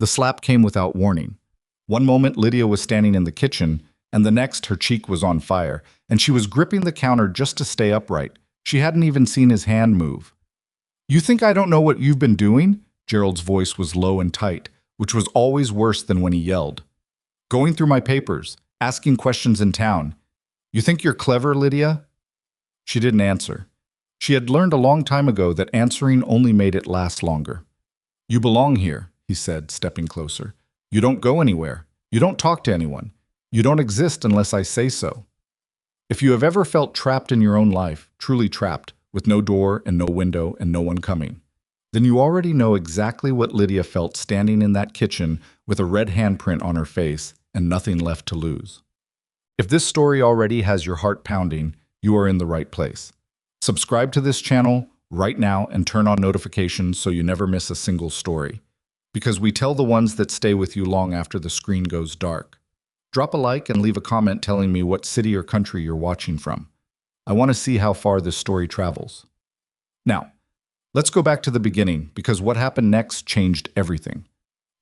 The slap came without warning. One moment Lydia was standing in the kitchen, and the next her cheek was on fire, and she was gripping the counter just to stay upright. She hadn't even seen his hand move. "You think I don't know what you've been doing?" Gerald's voice was low and tight, which was always worse than when he yelled. "Going through my papers, asking questions in town. You think you're clever, Lydia?" She didn't answer. She had learned a long time ago that answering only made it last longer. "You belong here," he said, stepping closer. "You don't go anywhere. You don't talk to anyone. You don't exist unless I say so. If you have ever felt trapped in your own life, truly trapped, with no door and no window and no one coming, then you already know exactly what Lydia felt standing in that kitchen with a red handprint on her face and nothing left to lose. If this story already has your heart pounding, you are in the right place. Subscribe to this channel right now and turn on notifications so you never miss a single story, because we tell the ones that stay with you long after the screen goes dark. Drop a like and leave a comment telling me what city or country you're watching from. I want to see how far this story travels. Now, let's go back to the beginning, because what happened next changed everything.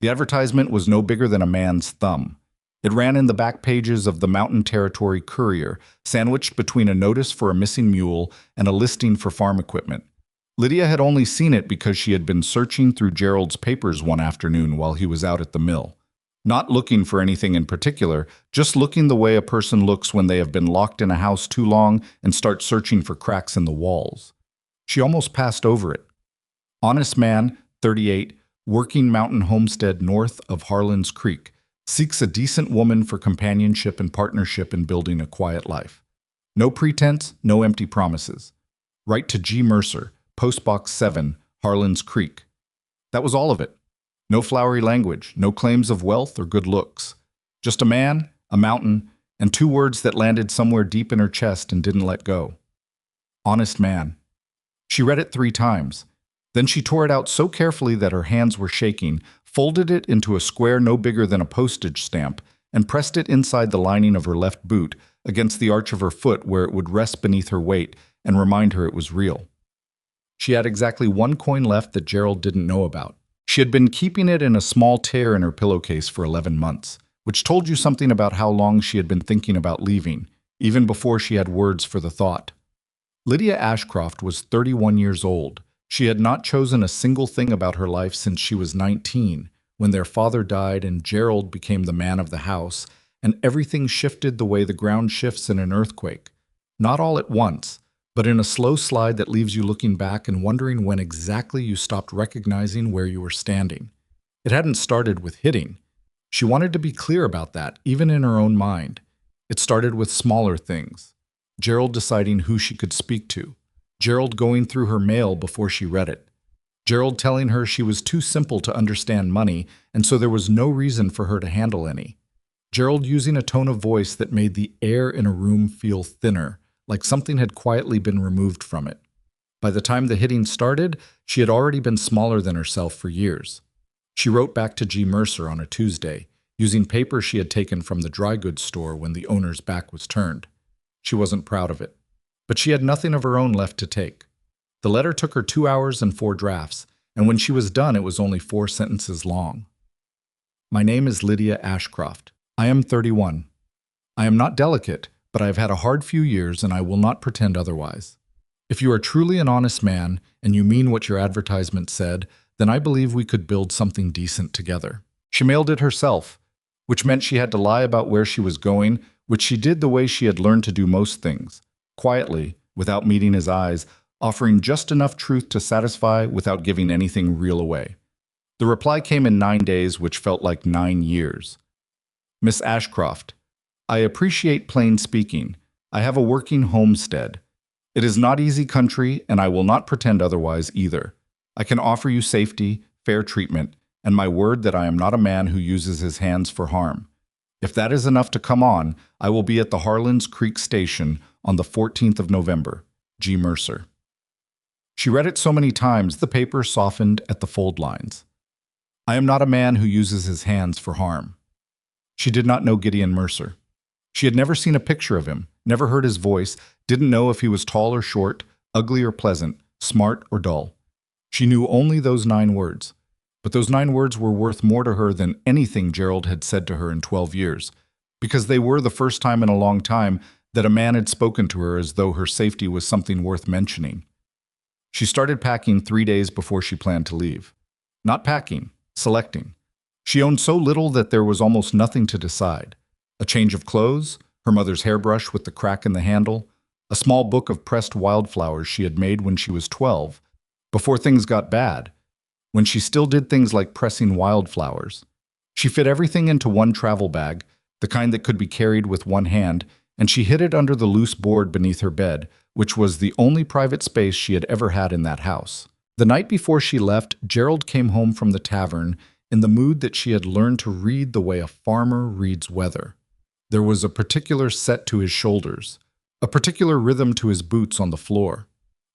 The advertisement was no bigger than a man's thumb. It ran in the back pages of the Mountain Territory Courier, sandwiched between a notice for a missing mule and a listing for farm equipment. Lydia had only seen it because she had been searching through Gerald's papers one afternoon while he was out at the mill. Not looking for anything in particular, just looking the way a person looks when they have been locked in a house too long and start searching for cracks in the walls. She almost passed over it. Honest man, 38, working mountain homestead north of Harlan's Creek, seeks a decent woman for companionship and partnership in building a quiet life. No pretense, no empty promises. Write to G. Mercer, Post Box 7, Harlan's Creek. That was all of it. No flowery language, no claims of wealth or good looks. Just a man, a mountain, and two words that landed somewhere deep in her chest and didn't let go. Honest man. She read it 3 times. Then she tore it out so carefully that her hands were shaking, folded it into a square no bigger than a postage stamp, and pressed it inside the lining of her left boot against the arch of her foot where it would rest beneath her weight and remind her it was real. She had exactly 1 coin left that Gerald didn't know about. She had been keeping it in a small tear in her pillowcase for 11 months, which told you something about how long she had been thinking about leaving, even before she had words for the thought. Lydia Ashcroft was 31 years old. She had not chosen a single thing about her life since she was 19, when their father died and Gerald became the man of the house, and everything shifted the way the ground shifts in an earthquake. Not all at once, but in a slow slide that leaves you looking back and wondering when exactly you stopped recognizing where you were standing. It hadn't started with hitting. She wanted to be clear about that, even in her own mind. It started with smaller things. Gerald deciding who she could speak to. Gerald going through her mail before she read it. Gerald telling her she was too simple to understand money, and so there was no reason for her to handle any. Gerald using a tone of voice that made the air in a room feel thinner, like something had quietly been removed from it. By the time the hitting started, she had already been smaller than herself for years. She wrote back to G. Mercer on a Tuesday, using paper she had taken from the dry goods store when the owner's back was turned. She wasn't proud of it, but she had nothing of her own left to take. The letter took her 2 hours and 4 drafts, and when she was done, it was only 4 sentences long. My name is Lydia Ashcroft. I am 31. I am not delicate, but I have had a hard few years and I will not pretend otherwise. If you are truly an honest man and you mean what your advertisement said, then I believe we could build something decent together. She mailed it herself, which meant she had to lie about where she was going, which she did the way she had learned to do most things, quietly, without meeting his eyes, offering just enough truth to satisfy without giving anything real away. The reply came in 9 days, which felt like 9 years. Miss Ashcroft, I appreciate plain speaking. I have a working homestead. It is not easy country, and I will not pretend otherwise either. I can offer you safety, fair treatment, and my word that I am not a man who uses his hands for harm. If that is enough to come on, I will be at the Harlan's Creek Station on the 14th of November. G. Mercer. She read it so many times the paper softened at the fold lines. I am not a man who uses his hands for harm. She did not know Gideon Mercer. She had never seen a picture of him, never heard his voice, didn't know if he was tall or short, ugly or pleasant, smart or dull. She knew only those 9 words. But those 9 words were worth more to her than anything Gerald had said to her in 12 years, because they were the first time in a long time that a man had spoken to her as though her safety was something worth mentioning. She started packing 3 days before she planned to leave. Not packing, selecting. She owned so little that there was almost nothing to decide. A change of clothes, her mother's hairbrush with the crack in the handle, a small book of pressed wildflowers she had made when she was 12, before things got bad, when she still did things like pressing wildflowers. She fit everything into one travel bag, the kind that could be carried with one hand, and she hid it under the loose board beneath her bed, which was the only private space she had ever had in that house. The night before she left, Gerald came home from the tavern in the mood that she had learned to read the way a farmer reads weather. There was a particular set to his shoulders, a particular rhythm to his boots on the floor.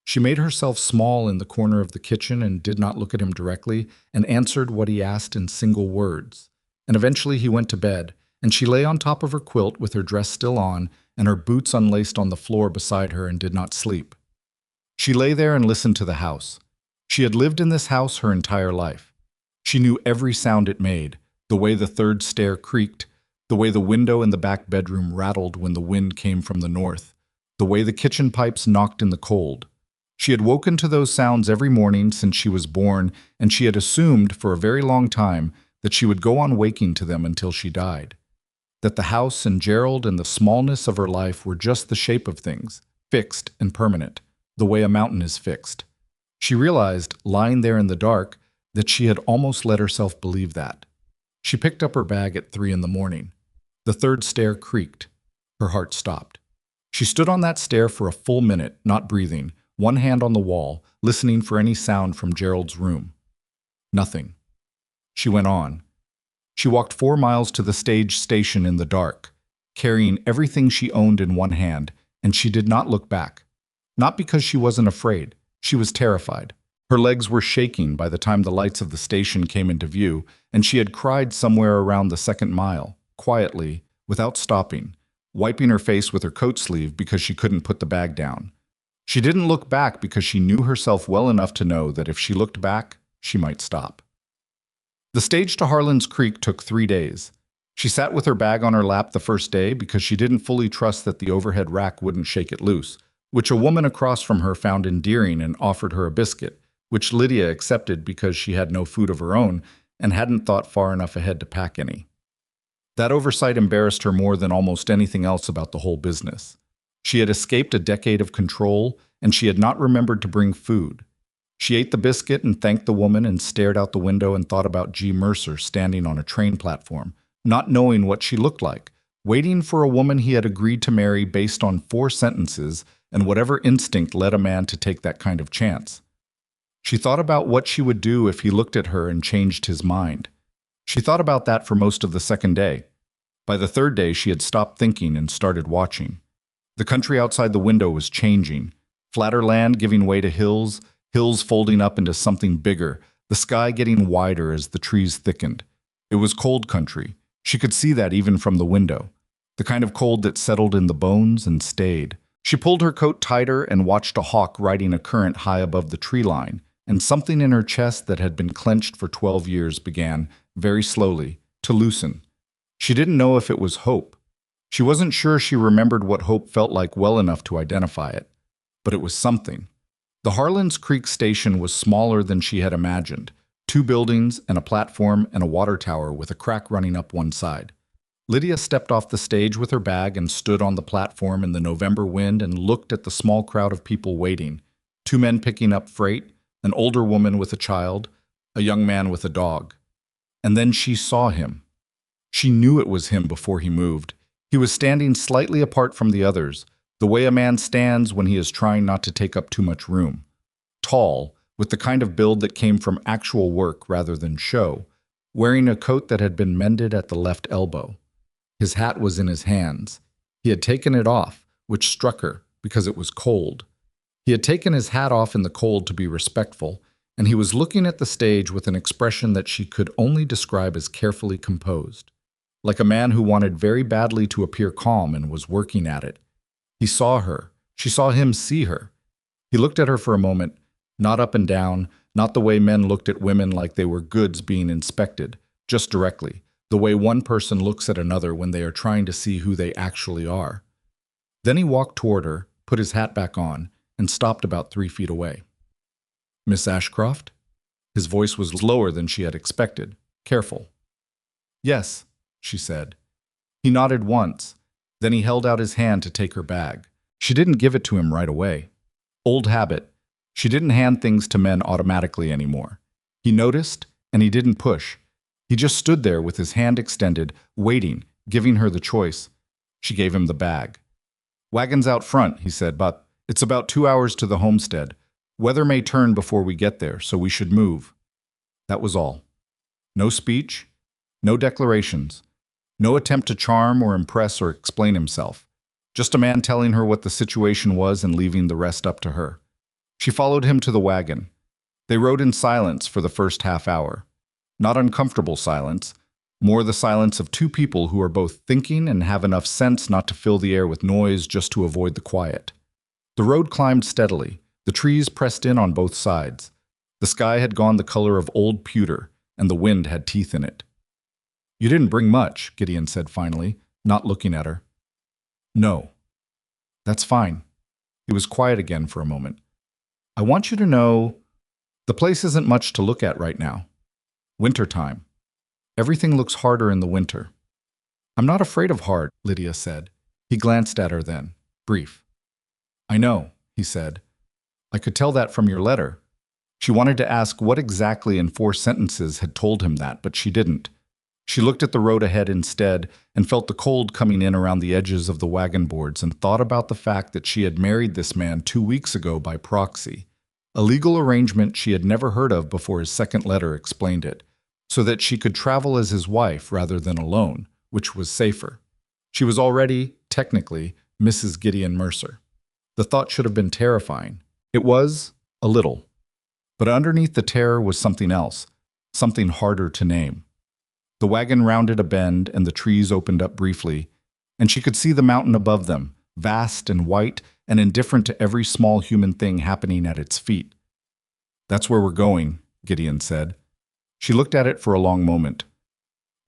She made herself small in the corner of the kitchen and did not look at him directly, and answered what he asked in single words. And eventually he went to bed, and she lay on top of her quilt with her dress still on and her boots unlaced on the floor beside her and did not sleep. She lay there and listened to the house. She had lived in this house her entire life. She knew every sound it made, the way the third stair creaked, the way the window in the back bedroom rattled when the wind came from the north, the way the kitchen pipes knocked in the cold. She had woken to those sounds every morning since she was born, and she had assumed for a very long time that she would go on waking to them until she died. That the house and Gerald and the smallness of her life were just the shape of things, fixed and permanent, the way a mountain is fixed. She realized, lying there in the dark, that she had almost let herself believe that. She picked up her bag at 3 in the morning. The third stair creaked. Her heart stopped. She stood on that stair for a full minute, not breathing, one hand on the wall, listening for any sound from Gerald's room. Nothing. She went on. She walked 4 miles to the stage station in the dark, carrying everything she owned in one hand, and she did not look back. Not because she wasn't afraid. She was terrified. Her legs were shaking by the time the lights of the station came into view, and she had cried somewhere around the 2nd mile, quietly, without stopping, wiping her face with her coat sleeve because she couldn't put the bag down. She didn't look back because she knew herself well enough to know that if she looked back, she might stop. The stage to Harlan's Creek took 3 days. She sat with her bag on her lap the first day because she didn't fully trust that the overhead rack wouldn't shake it loose, which a woman across from her found endearing and offered her a biscuit, which Lydia accepted because she had no food of her own and hadn't thought far enough ahead to pack any. That oversight embarrassed her more than almost anything else about the whole business. She had escaped a decade of control, and she had not remembered to bring food. She ate the biscuit and thanked the woman and stared out the window and thought about G. Mercer standing on a train platform, not knowing what she looked like, waiting for a woman he had agreed to marry based on 4 sentences and whatever instinct led a man to take that kind of chance. She thought about what she would do if he looked at her and changed his mind. She thought about that for most of the 2nd day. By the 3rd day, she had stopped thinking and started watching. The country outside the window was changing. Flatter land giving way to hills, hills folding up into something bigger, the sky getting wider as the trees thickened. It was cold country. She could see that even from the window. The kind of cold that settled in the bones and stayed. She pulled her coat tighter and watched a hawk riding a current high above the tree line, and something in her chest that had been clenched for 12 years began, very slowly, to loosen. She didn't know if it was hope. She wasn't sure she remembered what hope felt like well enough to identify it. But it was something. The Harlan's Creek station was smaller than she had imagined. 2 buildings and a platform and a water tower with a crack running up one side. Lydia stepped off the stage with her bag and stood on the platform in the November wind and looked at the small crowd of people waiting. 2 men picking up freight, an older woman with a child, a young man with a dog. And then she saw him. She knew it was him before he moved. He was standing slightly apart from the others, the way a man stands when he is trying not to take up too much room. Tall, with the kind of build that came from actual work rather than show, wearing a coat that had been mended at the left elbow. His hat was in his hands. He had taken it off, which struck her because it was cold. He had taken his hat off in the cold to be respectful, and he was looking at the stage with an expression that she could only describe as carefully composed, like a man who wanted very badly to appear calm and was working at it. He saw her. She saw him see her. He looked at her for a moment, not up and down, Not the way men looked at women like they were goods being inspected, just directly, the way one person looks at another when they are trying to see who they actually are. Then he walked toward her, put his hat back on, and stopped about 3 feet away. "Miss Ashcroft?" His voice was lower than she had expected, careful. "Yes," she said. He nodded once, then he held out his hand to take her bag. She didn't give it to him right away. Old habit. She didn't hand things to men automatically anymore. He noticed, and he didn't push. He just stood there with his hand extended, waiting, giving her the choice. She gave him the bag. "Wagon's out front," he said, "but it's about 2 hours to the homestead. Weather may turn before we get there, so we should move." That was all. No speech, no declarations, no attempt to charm or impress or explain himself. Just a man telling her what the situation was and leaving the rest up to her. She followed him to the wagon. They rode in silence for the first half hour. Not uncomfortable silence, more the silence of two people who are both thinking and have enough sense not to fill the air with noise just to avoid the quiet. The road climbed steadily. The trees pressed in on both sides. The sky had gone the color of old pewter, and the wind had teeth in it. "You didn't bring much," Gideon said finally, not looking at her. "No." "That's fine." He was quiet again for a moment. "I want you to know, the place isn't much to look at right now. Wintertime. Everything looks harder in the winter." "I'm not afraid of hard," Lydia said. He glanced at her then, brief. "I know," he said. "I could tell that from your letter." She wanted to ask what exactly in 4 sentences had told him that, but she didn't. She looked at the road ahead instead and felt the cold coming in around the edges of the wagon boards and thought about the fact that she had married this man 2 weeks ago by proxy. A legal arrangement she had never heard of before his second letter explained it, so that she could travel as his wife rather than alone, which was safer. She was already, technically, Mrs. Gideon Mercer. The thought should have been terrifying. It was, a little. But underneath the terror was something else, something harder to name. The wagon rounded a bend and the trees opened up briefly, and she could see the mountain above them, vast and white and indifferent to every small human thing happening at its feet. "That's where we're going," Gideon said. She looked at it for a long moment.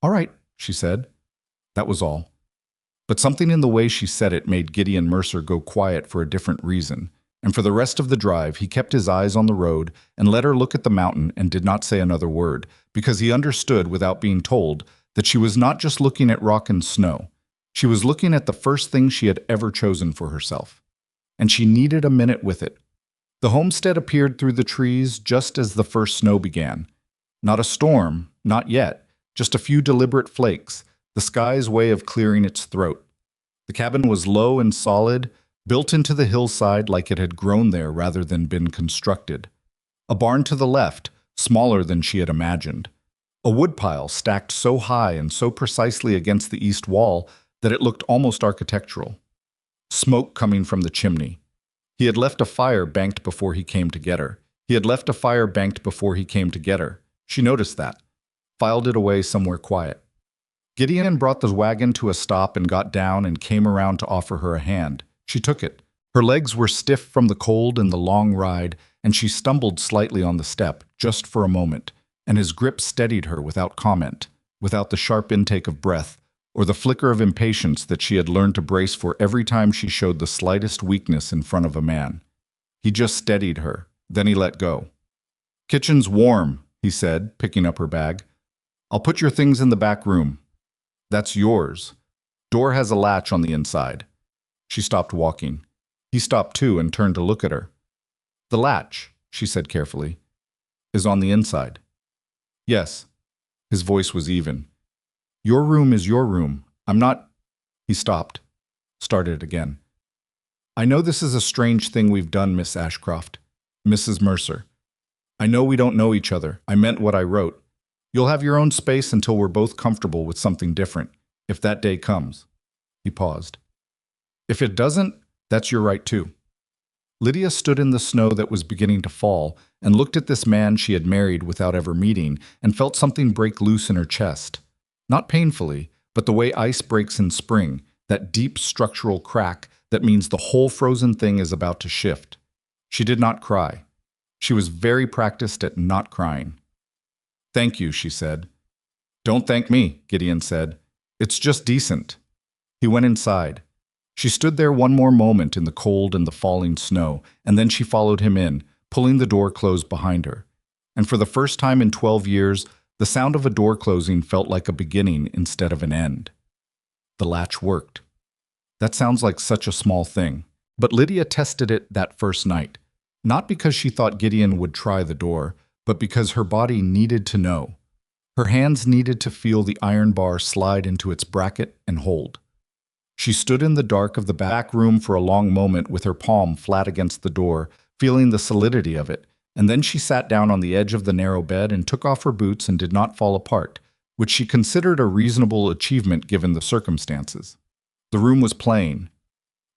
"All right," she said. That was all. But something in the way she said it made Gideon Mercer go quiet for a different reason, and for the rest of the drive he kept his eyes on the road and let her look at the mountain and did not say another word, because he understood without being told that she was not just looking at rock and snow. She was looking at the first thing she had ever chosen for herself. And she needed a minute with it. The homestead appeared through the trees just as the first snow began. Not a storm, not yet, just a few deliberate flakes, the sky's way of clearing its throat. The cabin was low and solid, built into the hillside like it had grown there rather than been constructed. A barn to the left, smaller than she had imagined. A woodpile stacked so high and so precisely against the east wall that it looked almost architectural. Smoke coming from the chimney. He had left a fire banked before he came to get her. She noticed that, filed it away somewhere quiet. Gideon brought the wagon to a stop and got down and came around to offer her a hand. She took it. Her legs were stiff from the cold and the long ride, and she stumbled slightly on the step, just for a moment, and his grip steadied her without comment, without the sharp intake of breath, or the flicker of impatience that she had learned to brace for every time she showed the slightest weakness in front of a man. He just steadied her, then he let go. "Kitchen's warm," he said, picking up her bag. "I'll put your things in the back room. That's yours. Door has a latch on the inside." She stopped walking. He stopped too and turned to look at her. "The latch," she said carefully, "is on the inside." "Yes." His voice was even. "Your room is your room. I'm not—" He stopped, started again. "I know this is a strange thing we've done, Miss Ashcroft. Mrs. Mercer. I know we don't know each other. I meant what I wrote. You'll have your own space until we're both comfortable with something different, if that day comes." He paused. "If it doesn't, that's your right too." Lydia stood in the snow that was beginning to fall and looked at this man she had married without ever meeting and felt something break loose in her chest. Not painfully, but the way ice breaks in spring, that deep structural crack that means the whole frozen thing is about to shift. She did not cry. She was very practiced at not crying. "Thank you," she said. "Don't thank me," Gideon said. "It's just decent." He went inside. She stood there one more moment in the cold and the falling snow, and then she followed him in, pulling the door closed behind her. And for the first time in 12 years, the sound of a door closing felt like a beginning instead of an end. The latch worked. That sounds like such a small thing, but Lydia tested it that first night, not because she thought Gideon would try the door, but because her body needed to know. Her hands needed to feel the iron bar slide into its bracket and hold. She stood in the dark of the back room for a long moment with her palm flat against the door, feeling the solidity of it, and then she sat down on the edge of the narrow bed and took off her boots and did not fall apart, which she considered a reasonable achievement given the circumstances. The room was plain.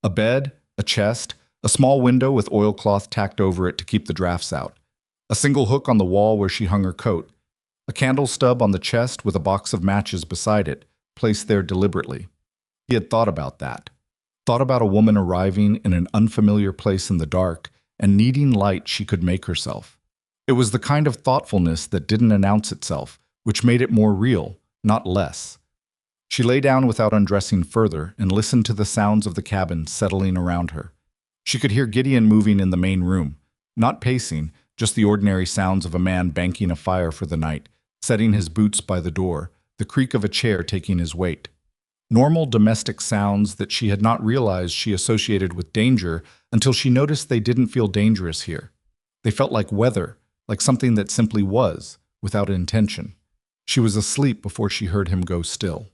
A bed, a chest, a small window with oilcloth tacked over it to keep the drafts out, a single hook on the wall where she hung her coat, a candle stub on the chest with a box of matches beside it, placed there deliberately. He had thought about that. Thought about a woman arriving in an unfamiliar place in the dark and needing light she could make herself. It was the kind of thoughtfulness that didn't announce itself, which made it more real, not less. She lay down without undressing further and listened to the sounds of the cabin settling around her. She could hear Gideon moving in the main room, not pacing, just the ordinary sounds of a man banking a fire for the night, setting his boots by the door, the creak of a chair taking his weight. Normal domestic sounds that she had not realized she associated with danger until she noticed they didn't feel dangerous here. They felt like weather, like something that simply was, without intention. She was asleep before she heard him go still.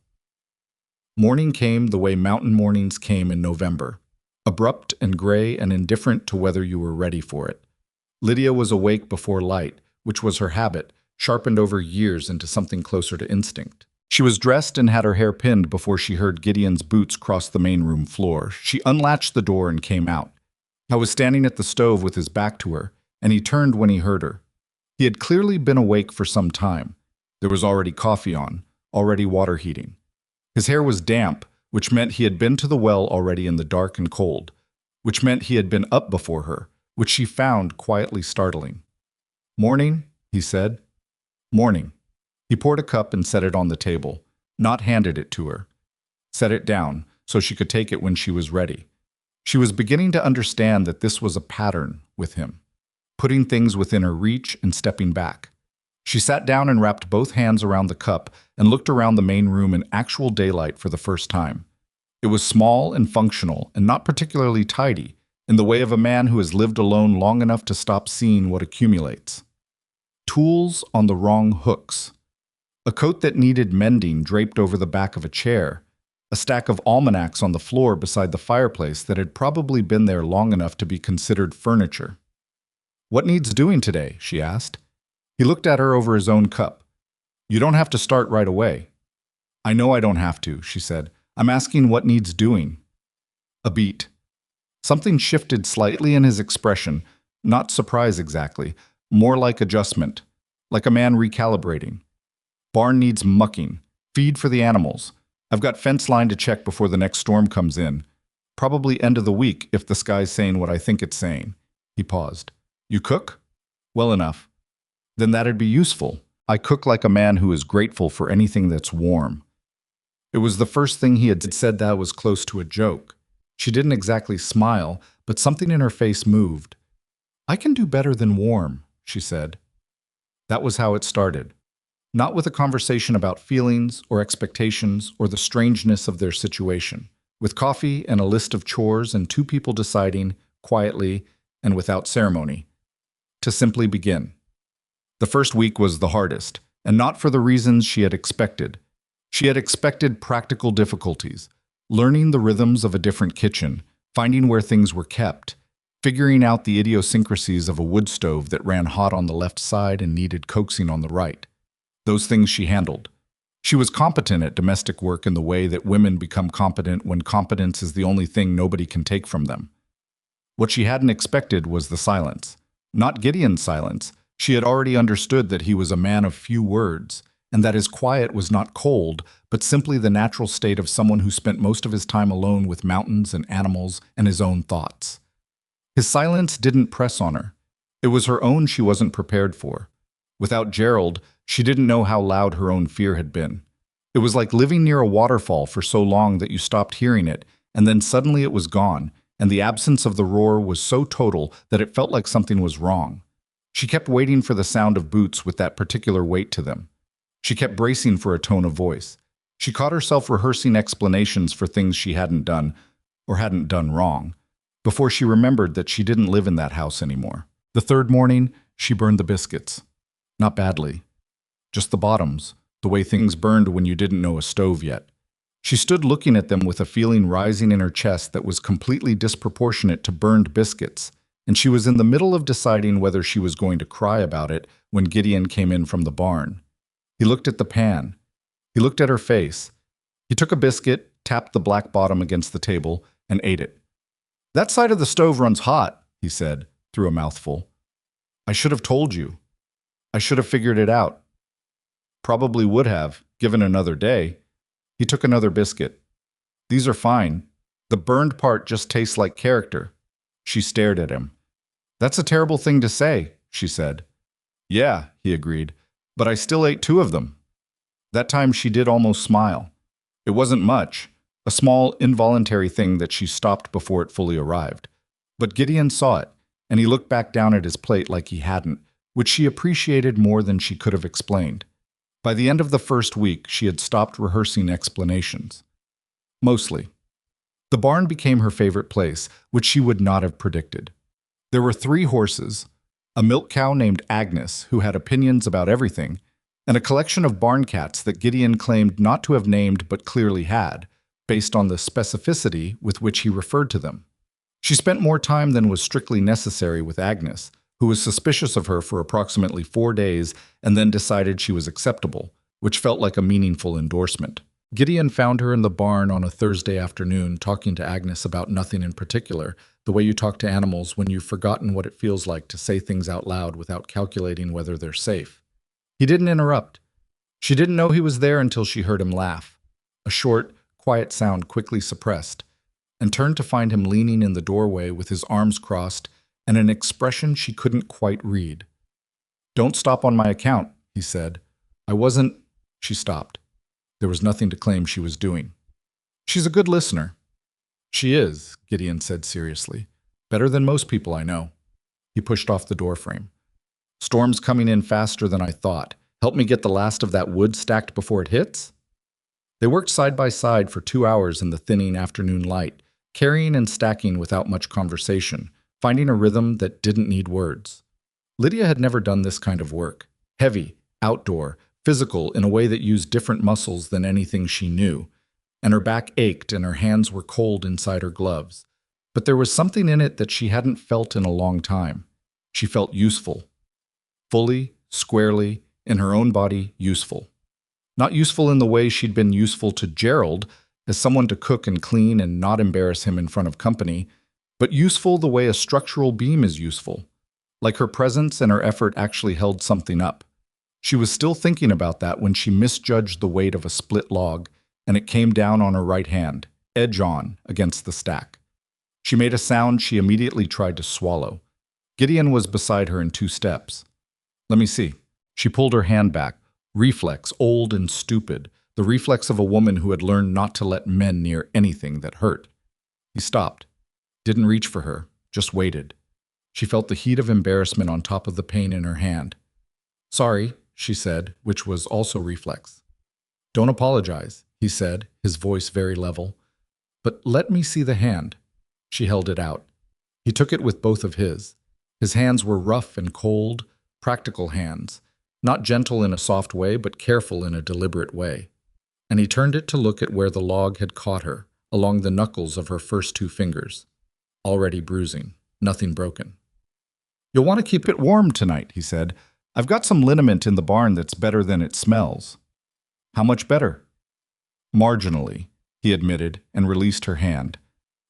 Morning came the way mountain mornings came in November, abrupt and gray and indifferent to whether you were ready for it. Lydia was awake before light, which was her habit, sharpened over years into something closer to instinct. She was dressed and had her hair pinned before she heard Gideon's boots cross the main room floor. She unlatched the door and came out. I was standing at the stove with his back to her, and he turned when he heard her. He had clearly been awake for some time. There was already coffee on, already water heating. His hair was damp, which meant he had been to the well already in the dark and cold, which meant he had been up before her, which she found quietly startling. "Morning," he said. "Morning." He poured a cup and set it on the table, not handed it to her. Set it down so she could take it when she was ready. She was beginning to understand that this was a pattern with him, putting things within her reach and stepping back. She sat down and wrapped both hands around the cup and looked around the main room in actual daylight for the first time. It was small and functional and not particularly tidy, in the way of a man who has lived alone long enough to stop seeing what accumulates. Tools on the wrong hooks. A coat that needed mending draped over the back of a chair, a stack of almanacs on the floor beside the fireplace that had probably been there long enough to be considered furniture. "What needs doing today?" she asked. He looked at her over his own cup. "You don't have to start right away." "I know I don't have to," she said. "I'm asking what needs doing." A beat. Something shifted slightly in his expression, not surprise exactly, more like adjustment, like a man recalibrating. "Barn needs mucking. Feed for the animals. I've got fence line to check before the next storm comes in. Probably end of the week if the sky's saying what I think it's saying." He paused. "You cook?" "Well enough." "Then that'd be useful. I cook like a man who is grateful for anything that's warm." It was the first thing he had said that was close to a joke. She didn't exactly smile, but something in her face moved. "I can do better than warm," she said. That was how it started. Not with a conversation about feelings or expectations or the strangeness of their situation, with coffee and a list of chores and two people deciding, quietly and without ceremony, to simply begin. The first week was the hardest, and not for the reasons she had expected. She had expected practical difficulties, learning the rhythms of a different kitchen, finding where things were kept, figuring out the idiosyncrasies of a wood stove that ran hot on the left side and needed coaxing on the right. Those things she handled. She was competent at domestic work in the way that women become competent when competence is the only thing nobody can take from them. What she hadn't expected was the silence. Not Gideon's silence. She had already understood that he was a man of few words, and that his quiet was not cold, but simply the natural state of someone who spent most of his time alone with mountains and animals and his own thoughts. His silence didn't press on her. It was her own she wasn't prepared for. Without Gerald, she didn't know how loud her own fear had been. It was like living near a waterfall for so long that you stopped hearing it, and then suddenly it was gone, and the absence of the roar was so total that it felt like something was wrong. She kept waiting for the sound of boots with that particular weight to them. She kept bracing for a tone of voice. She caught herself rehearsing explanations for things she hadn't done, or hadn't done wrong, before she remembered that she didn't live in that house anymore. The third morning, she burned the biscuits. Not badly. Just the bottoms, the way things burned when you didn't know a stove yet. She stood looking at them with a feeling rising in her chest that was completely disproportionate to burned biscuits, and she was in the middle of deciding whether she was going to cry about it when Gideon came in from the barn. He looked at the pan. He looked at her face. He took a biscuit, tapped the black bottom against the table, and ate it. "That side of the stove runs hot," he said, through a mouthful. "I should have told you. I should have figured it out. Probably would have, given another day." He took another biscuit. "These are fine. The burned part just tastes like character." She stared at him. "That's a terrible thing to say," she said. "Yeah," he agreed, "but I still ate 2 of them." That time she did almost smile. It wasn't much, a small, involuntary thing that she stopped before it fully arrived. But Gideon saw it, and he looked back down at his plate like he hadn't, which she appreciated more than she could have explained. By the end of the first week, she had stopped rehearsing explanations. Mostly. The barn became her favorite place, which she would not have predicted. There were 3 horses, a milk cow named Agnes, who had opinions about everything, and a collection of barn cats that Gideon claimed not to have named but clearly had, based on the specificity with which he referred to them. She spent more time than was strictly necessary with Agnes, who was suspicious of her for approximately 4 days and then decided she was acceptable, which felt like a meaningful endorsement. Gideon found her in the barn on a Thursday afternoon talking to Agnes about nothing in particular, the way you talk to animals when you've forgotten what it feels like to say things out loud without calculating whether they're safe. He didn't interrupt. She didn't know he was there until she heard him laugh, a short, quiet sound quickly suppressed, and turned to find him leaning in the doorway with his arms crossed and an expression she couldn't quite read. "Don't stop on my account," he said. "I wasn't—" She stopped. There was nothing to claim she was doing. "She's a good listener." "She is," Gideon said seriously. "Better than most people I know." He pushed off the doorframe. "Storm's coming in faster than I thought. Help me get the last of that wood stacked before it hits?" They worked side by side for 2 hours in the thinning afternoon light, carrying and stacking without much conversation, finding a rhythm that didn't need words. Lydia had never done this kind of work. Heavy, outdoor, physical in a way that used different muscles than anything she knew, and her back ached and her hands were cold inside her gloves. But there was something in it that she hadn't felt in a long time. She felt useful. Fully, squarely, in her own body, useful. Not useful in the way she'd been useful to Gerald, as someone to cook and clean and not embarrass him in front of company, but useful the way a structural beam is useful. Like her presence and her effort actually held something up. She was still thinking about that when she misjudged the weight of a split log, and it came down on her right hand, edge on, against the stack. She made a sound she immediately tried to swallow. Gideon was beside her in 2 steps. "Let me see." She pulled her hand back, reflex, old and stupid, the reflex of a woman who had learned not to let men near anything that hurt. He stopped, didn't reach for her, just waited. She felt the heat of embarrassment on top of the pain in her hand. "Sorry," she said, which was also reflex. "Don't apologize," he said, his voice very level. "But let me see the hand." She held it out. He took it with both of his. His hands were rough and cold, practical hands, not gentle in a soft way, but careful in a deliberate way. And he turned it to look at where the log had caught her, along the knuckles of her first 2 fingers. Already bruising, nothing broken. "You'll want to keep it warm tonight," he said. "I've got some liniment in the barn that's better than it smells." "How much better?" "Marginally," he admitted, and released her hand.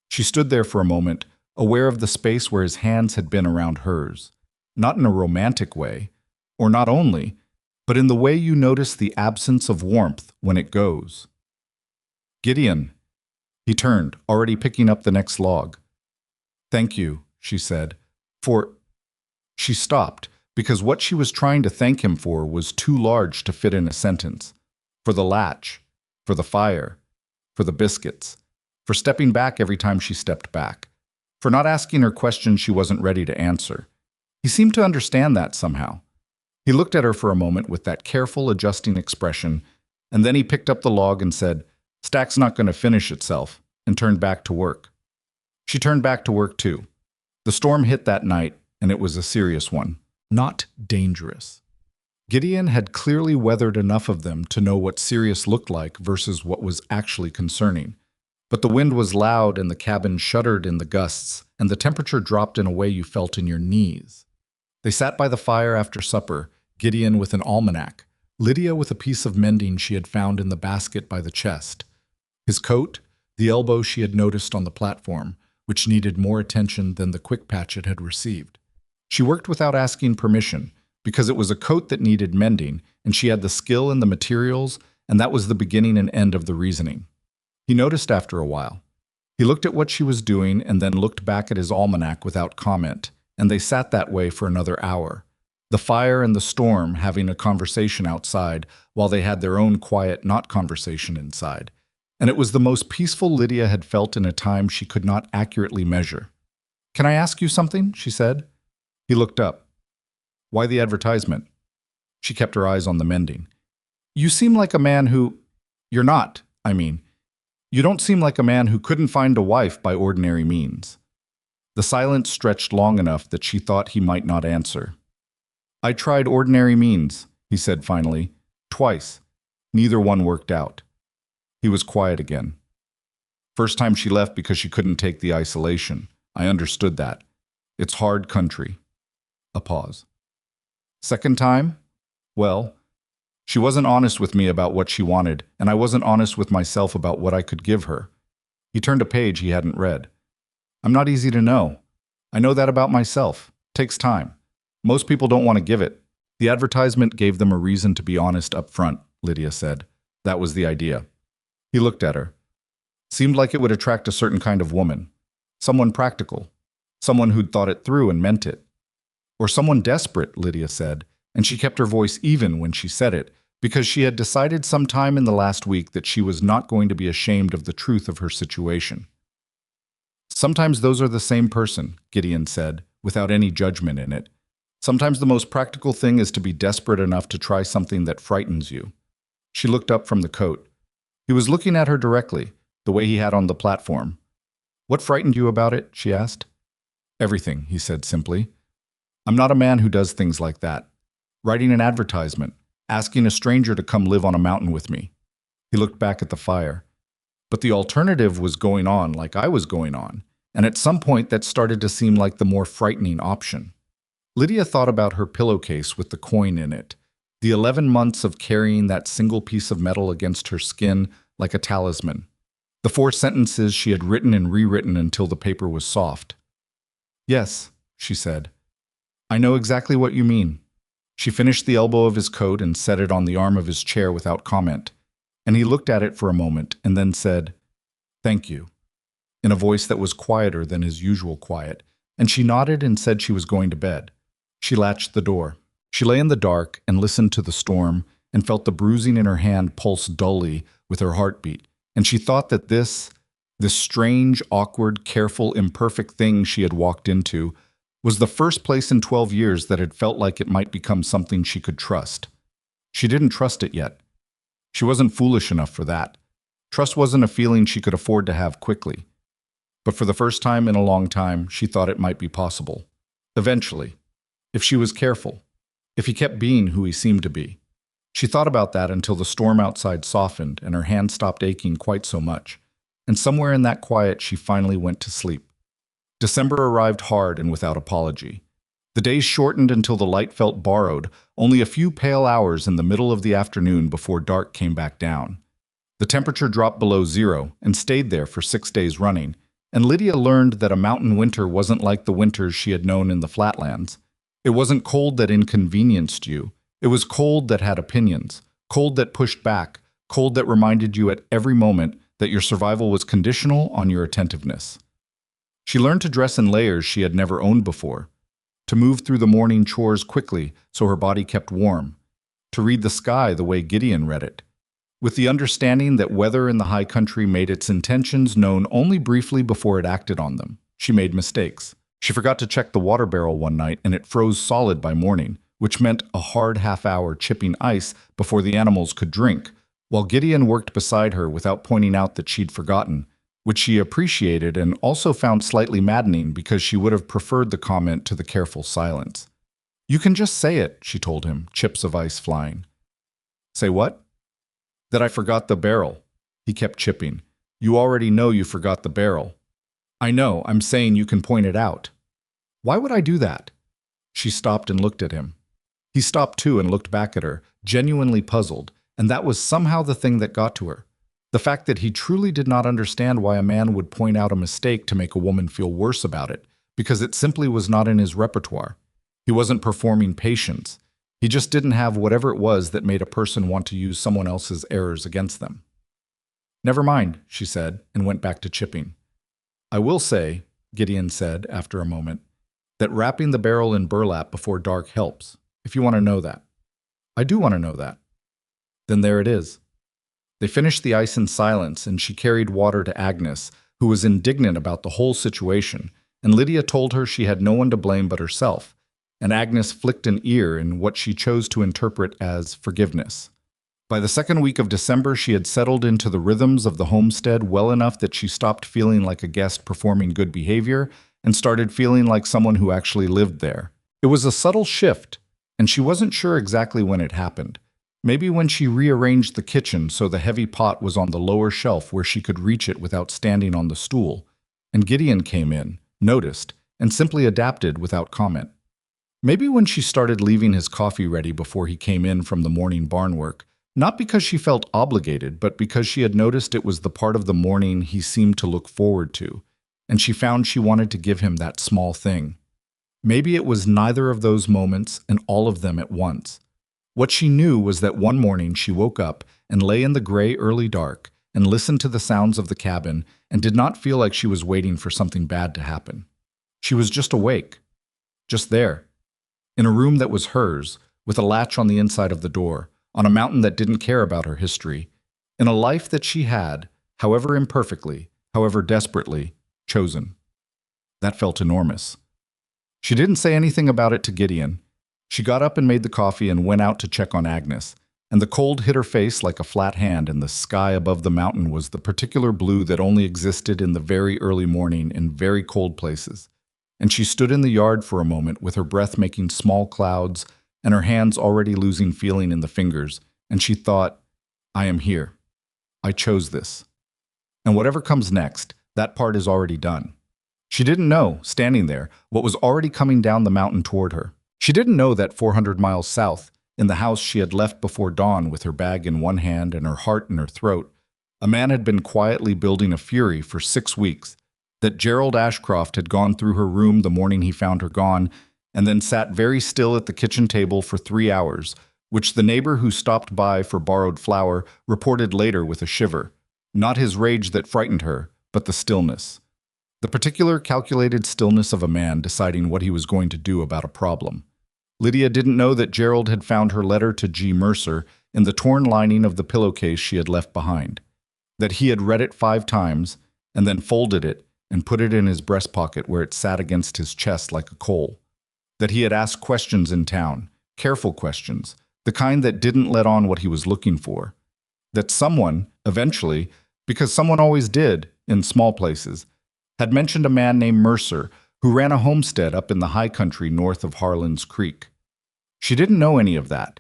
She stood there for a moment, aware of the space where his hands had been around hers. Not in a romantic way, or not only, but in the way you notice the absence of warmth when it goes. "Gideon." He turned, already picking up the next log. "Thank you," she said, "for—" She stopped, because what she was trying to thank him for was too large to fit in a sentence. For the latch, for the fire, for the biscuits, for stepping back every time she stepped back, for not asking her questions she wasn't ready to answer. He seemed to understand that somehow. He looked at her for a moment with that careful, adjusting expression, and then he picked up the log and said, "Stack's not going to finish itself," and turned back to work. She turned back to work too. The storm hit that night, and it was a serious one, not dangerous. Gideon had clearly weathered enough of them to know what serious looked like versus what was actually concerning. But the wind was loud and the cabin shuddered in the gusts, and the temperature dropped in a way you felt in your knees. They sat by the fire after supper, Gideon with an almanac, Lydia with a piece of mending she had found in the basket by the chest. His coat, the elbow she had noticed on the platform, which needed more attention than the quick patch it had received. She worked without asking permission, because it was a coat that needed mending, and she had the skill and the materials, and that was the beginning and end of the reasoning. He noticed after a while. He looked at what she was doing and then looked back at his almanac without comment, and they sat that way for another hour. The fire and the storm having a conversation outside while they had their own quiet not conversation inside. And it was the most peaceful Lydia had felt in a time she could not accurately measure. "Can I ask you something?" she said. He looked up. "Why the advertisement?" She kept her eyes on the mending. "You seem like a man who— You're not, I mean. You don't seem like a man who couldn't find a wife by ordinary means." The silence stretched long enough that she thought he might not answer. "I tried ordinary means," he said finally. "Twice. Neither one worked out." He was quiet again. "First time she left because she couldn't take the isolation. I understood that. It's hard country." A pause. "Second time? Well, she wasn't honest with me about what she wanted, and I wasn't honest with myself about what I could give her." He turned a page he hadn't read. "I'm not easy to know. I know that about myself. Takes time. Most people don't want to give it." The advertisement gave them a reason to be honest up front, Lydia said. That was the idea. He looked at her. Seemed like it would attract a certain kind of woman. Someone practical. Someone who'd thought it through and meant it. Or someone desperate, Lydia said, and she kept her voice even when she said it, because she had decided sometime in the last week that she was not going to be ashamed of the truth of her situation. "Sometimes those are the same person," Gideon said, without any judgment in it. "Sometimes the most practical thing is to be desperate enough to try something that frightens you." She looked up from the coat. He was looking at her directly, the way he had on the platform. "What frightened you about it?" she asked. "Everything," he said simply. "I'm not a man who does things like that. Writing an advertisement, asking a stranger to come live on a mountain with me." He looked back at the fire. "But the alternative was going on like I was going on, and at some point that started to seem like the more frightening option." Lydia thought about her pillowcase with the coin in it, the 11 months of carrying that single piece of metal against her skin like a talisman, the 4 sentences she had written and rewritten until the paper was soft. "Yes," she said. "I know exactly what you mean." She finished the elbow of his coat and set it on the arm of his chair without comment, and he looked at it for a moment and then said, "Thank you," in a voice that was quieter than his usual quiet, and she nodded and said she was going to bed. She latched the door. She lay in the dark and listened to the storm and felt the bruising in her hand pulse dully with her heartbeat, and she thought that this strange, awkward, careful, imperfect thing she had walked into was the first place in 12 years that had felt like it might become something she could trust. She didn't trust it yet. She wasn't foolish enough for that. Trust wasn't a feeling she could afford to have quickly. But for the first time in a long time, she thought it might be possible. Eventually. If she was careful. If he kept being who he seemed to be. She thought about that until the storm outside softened and her hand stopped aching quite so much. And somewhere in that quiet, she finally went to sleep. December arrived hard and without apology. The days shortened until the light felt borrowed, only a few pale hours in the middle of the afternoon before dark came back down. The temperature dropped below 0 and stayed there for 6 days running, and Lydia learned that a mountain winter wasn't like the winters she had known in the flatlands. It wasn't cold that inconvenienced you. It was cold that had opinions, cold that pushed back, cold that reminded you at every moment that your survival was conditional on your attentiveness. She learned to dress in layers she had never owned before, to move through the morning chores quickly so her body kept warm, to read the sky the way Gideon read it, with the understanding that weather in the high country made its intentions known only briefly before it acted on them. She made mistakes. She forgot to check the water barrel one night and it froze solid by morning, which meant a hard half-hour chipping ice before the animals could drink, while Gideon worked beside her without pointing out that she'd forgotten, which she appreciated and also found slightly maddening because she would have preferred the comment to the careful silence. "You can just say it," she told him, chips of ice flying. "Say what?" "That I forgot the barrel." He kept chipping. "You already know you forgot the barrel." "I know, I'm saying you can point it out." "Why would I do that?" She stopped and looked at him. He stopped too and looked back at her, genuinely puzzled, and that was somehow the thing that got to her. The fact that he truly did not understand why a man would point out a mistake to make a woman feel worse about it, because it simply was not in his repertoire. He wasn't performing patience. He just didn't have whatever it was that made a person want to use someone else's errors against them. "Never mind," she said, and went back to chipping. "I will say," Gideon said after a moment, "that wrapping the barrel in burlap before dark helps, if you want to know that." "I do want to know that." "Then there it is." They finished the ice in silence, and she carried water to Agnes, who was indignant about the whole situation, and Lydia told her she had no one to blame but herself, and Agnes flicked an ear in what she chose to interpret as forgiveness. By the second week of December, she had settled into the rhythms of the homestead well enough that she stopped feeling like a guest performing good behavior and started feeling like someone who actually lived there. It was a subtle shift, and she wasn't sure exactly when it happened. Maybe when she rearranged the kitchen so the heavy pot was on the lower shelf where she could reach it without standing on the stool, and Gideon came in, noticed, and simply adapted without comment. Maybe when she started leaving his coffee ready before he came in from the morning barn work, not because she felt obligated, but because she had noticed it was the part of the morning he seemed to look forward to, and she found she wanted to give him that small thing. Maybe it was neither of those moments and all of them at once. What she knew was that one morning she woke up and lay in the gray early dark and listened to the sounds of the cabin and did not feel like she was waiting for something bad to happen. She was just awake, just there, in a room that was hers, with a latch on the inside of the door, on a mountain that didn't care about her history, in a life that she had, however imperfectly, however desperately, chosen. That felt enormous. She didn't say anything about it to Gideon. She got up and made the coffee and went out to check on Agnes, and the cold hit her face like a flat hand, and the sky above the mountain was the particular blue that only existed in the very early morning in very cold places. And she stood in the yard for a moment with her breath making small clouds and her hands already losing feeling in the fingers, and she thought, "I am here. I chose this. And whatever comes next, that part is already done." She didn't know, standing there, what was already coming down the mountain toward her. She didn't know that 400 miles south, in the house she had left before dawn with her bag in one hand and her heart in her throat, a man had been quietly building a fury for 6 weeks, that Gerald Ashcroft had gone through her room the morning he found her gone, and then sat very still at the kitchen table for 3 hours, which the neighbor who stopped by for borrowed flour reported later with a shiver. Not his rage that frightened her, but the stillness. The particular calculated stillness of a man deciding what he was going to do about a problem. Lydia didn't know that Gerald had found her letter to G. Mercer in the torn lining of the pillowcase she had left behind, that he had read it 5 times and then folded it and put it in his breast pocket where it sat against his chest like a coal, that he had asked questions in town, careful questions, the kind that didn't let on what he was looking for, that someone, eventually, because someone always did in small places, had mentioned a man named Mercer who ran a homestead up in the high country north of Harlan's Creek. She didn't know any of that.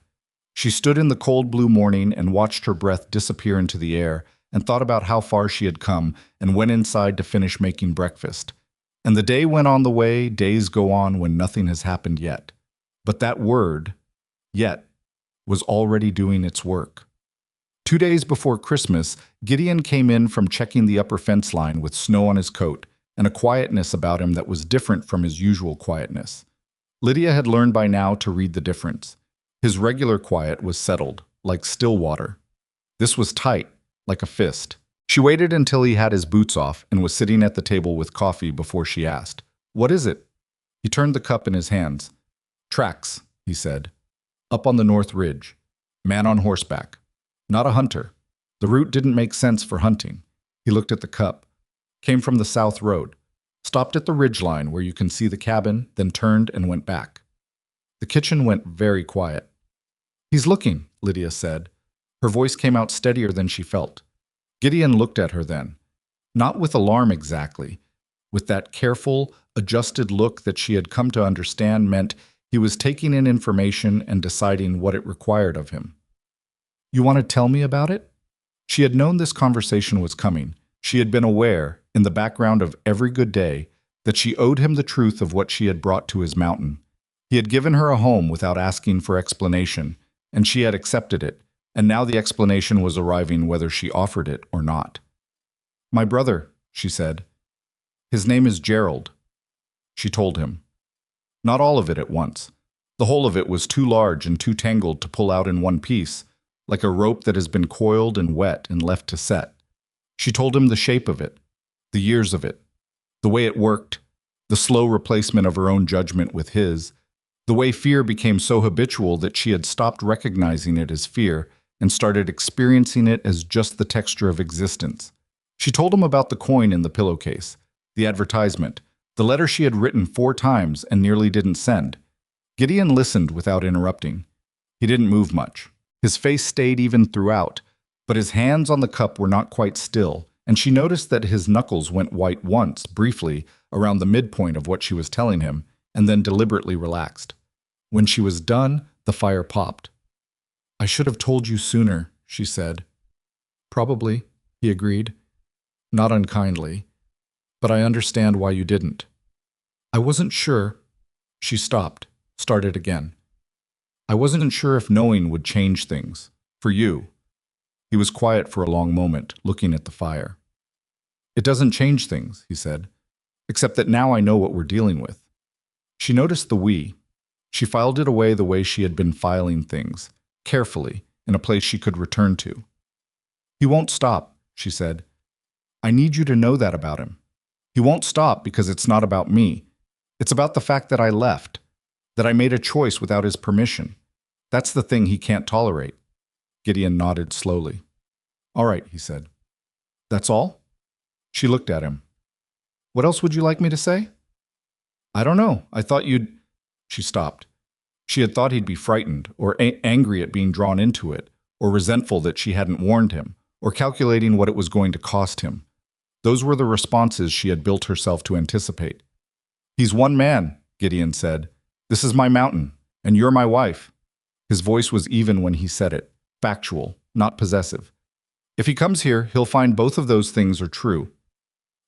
She stood in the cold blue morning and watched her breath disappear into the air and thought about how far she had come and went inside to finish making breakfast. And the day went on the way days go on when nothing has happened yet. But that word, yet, was already doing its work. 2 days before Christmas, Gideon came in from checking the upper fence line with snow on his coat and a quietness about him that was different from his usual quietness. Lydia had learned by now to read the difference. His regular quiet was settled, like still water. This was tight, like a fist. She waited until he had his boots off and was sitting at the table with coffee before she asked, "What is it?" He turned the cup in his hands. "Tracks," he said. "Up on the north ridge. Man on horseback. Not a hunter. The route didn't make sense for hunting." He looked at the cup. "Came from the south road. Stopped at the ridge line where you can see the cabin, then turned and went back." The kitchen went very quiet. "He's looking," Lydia said. Her voice came out steadier than she felt. Gideon looked at her then. Not with alarm exactly. With that careful, adjusted look that she had come to understand meant he was taking in information and deciding what it required of him. "You want to tell me about it?" She had known this conversation was coming. She had been aware, in the background of every good day, that she owed him the truth of what she had brought to his mountain. He had given her a home without asking for explanation, and she had accepted it, and now the explanation was arriving whether she offered it or not. "My brother," she said. "His name is Gerald." She told him. Not all of it at once. The whole of it was too large and too tangled to pull out in one piece, like a rope that has been coiled and wet and left to set. She told him the shape of it, the years of it, the way it worked, the slow replacement of her own judgment with his, the way fear became so habitual that she had stopped recognizing it as fear and started experiencing it as just the texture of existence. She told him about the coin in the pillowcase, the advertisement, the letter she had written 4 times and nearly didn't send. Gideon listened without interrupting. He didn't move much. His face stayed even throughout, but his hands on the cup were not quite still, and she noticed that his knuckles went white once, briefly, around the midpoint of what she was telling him, and then deliberately relaxed. When she was done, the fire popped. "I should have told you sooner," she said. "Probably," he agreed. "Not unkindly. But I understand why you didn't." "I wasn't sure." She stopped, started again. "I wasn't sure if knowing would change things. For you." He was quiet for a long moment, looking at the fire. "It doesn't change things," he said, "except that now I know what we're dealing with." She noticed the we. She filed it away the way she had been filing things, carefully, in a place she could return to. "He won't stop," she said. "I need you to know that about him. He won't stop because it's not about me. It's about the fact that I left, that I made a choice without his permission. That's the thing he can't tolerate." Gideon nodded slowly. "All right," he said. "That's all?" She looked at him. "What else would you like me to say?" "I don't know. I thought you'd—" She stopped. She had thought he'd be frightened, or angry at being drawn into it, or resentful that she hadn't warned him, or calculating what it was going to cost him. Those were the responses she had built herself to anticipate. "He's one man," Gideon said. "This is my mountain, and you're my wife." His voice was even when he said it, factual, not possessive. "If he comes here, he'll find both of those things are true."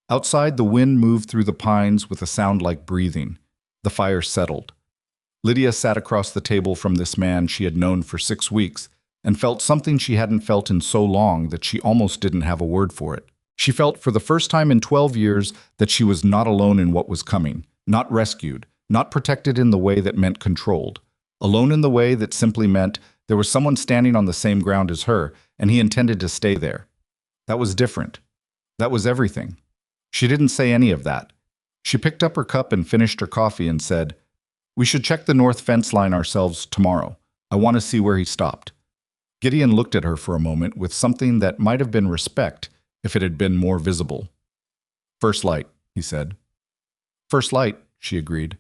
Outside, the wind moved through the pines with a sound like breathing. The fire settled. Lydia sat across the table from this man she had known for 6 weeks and felt something she hadn't felt in so long that she almost didn't have a word for it. She felt for the first time in 12 years that she was not alone in what was coming, not rescued, not protected in the way that meant controlled, alone in the way that simply meant there was someone standing on the same ground as her, and he intended to stay there. That was different. That was everything. She didn't say any of that. She picked up her cup and finished her coffee and said, "We should check the north fence line ourselves tomorrow. I want to see where he stopped." Gideon looked at her for a moment with something that might have been respect if it had been more visible. "First light," he said. "First light," she agreed.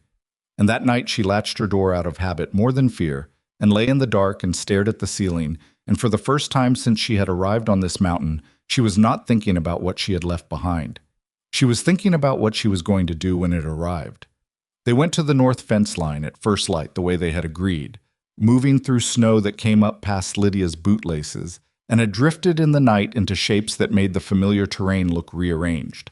And that night she latched her door out of habit more than fear, and lay in the dark and stared at the ceiling, and for the first time since she had arrived on this mountain, she was not thinking about what she had left behind. She was thinking about what she was going to do when it arrived. They went to the north fence line at first light the way they had agreed, moving through snow that came up past Lydia's bootlaces, and had drifted in the night into shapes that made the familiar terrain look rearranged.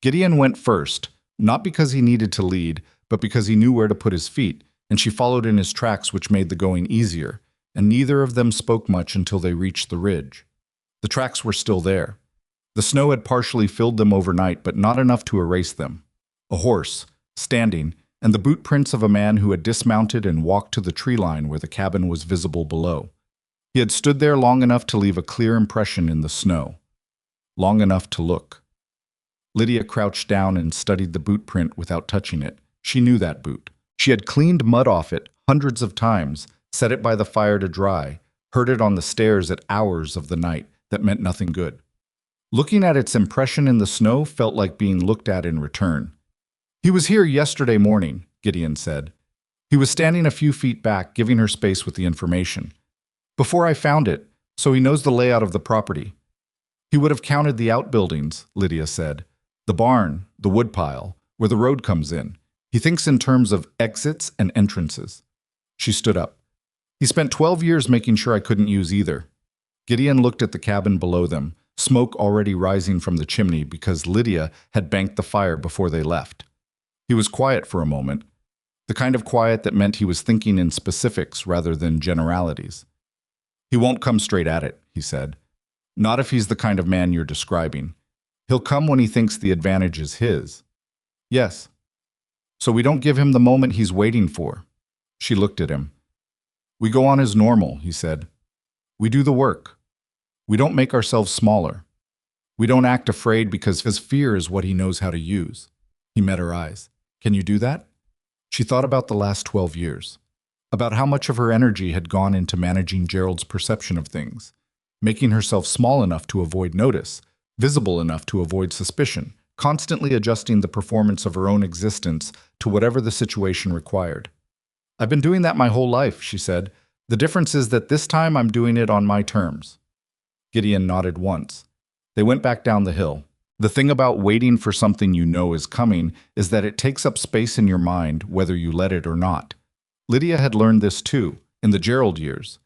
Gideon went first, not because he needed to lead, but because he knew where to put his feet, and she followed in his tracks, which made the going easier, and neither of them spoke much until they reached the ridge. The tracks were still there. The snow had partially filled them overnight, but not enough to erase them. A horse, standing, and the boot prints of a man who had dismounted and walked to the tree line where the cabin was visible below. He had stood there long enough to leave a clear impression in the snow. Long enough to look. Lydia crouched down and studied the boot print without touching it. She knew that boot. She had cleaned mud off it hundreds of times, set it by the fire to dry, heard it on the stairs at hours of the night that meant nothing good. Looking at its impression in the snow felt like being looked at in return. "He was here yesterday morning," Gideon said. He was standing a few feet back, giving her space with the information. "Before I found it, so he knows the layout of the property." "He would have counted the outbuildings," Lydia said. "The barn, the woodpile, where the road comes in. He thinks in terms of exits and entrances." She stood up. "He spent 12 years making sure I couldn't use either." Gideon looked at the cabin below them, smoke already rising from the chimney because Lydia had banked the fire before they left. He was quiet for a moment, the kind of quiet that meant he was thinking in specifics rather than generalities. "He won't come straight at it," he said. "Not if he's the kind of man you're describing. He'll come when he thinks the advantage is his." "Yes. So we don't give him the moment he's waiting for." She looked at him. "We go on as normal," he said. "We do the work. We don't make ourselves smaller. We don't act afraid because his fear is what he knows how to use." He met her eyes. "Can you do that?" She thought about the last 12 years, about how much of her energy had gone into managing Gerald's perception of things, making herself small enough to avoid notice, visible enough to avoid suspicion, constantly adjusting the performance of her own existence to whatever the situation required. "I've been doing that my whole life," she said. "The difference is that this time I'm doing it on my terms." Gideon nodded once. They went back down the hill. The thing about waiting for something you know is coming is that it takes up space in your mind whether you let it or not. Lydia had learned this too, in the Gerald years.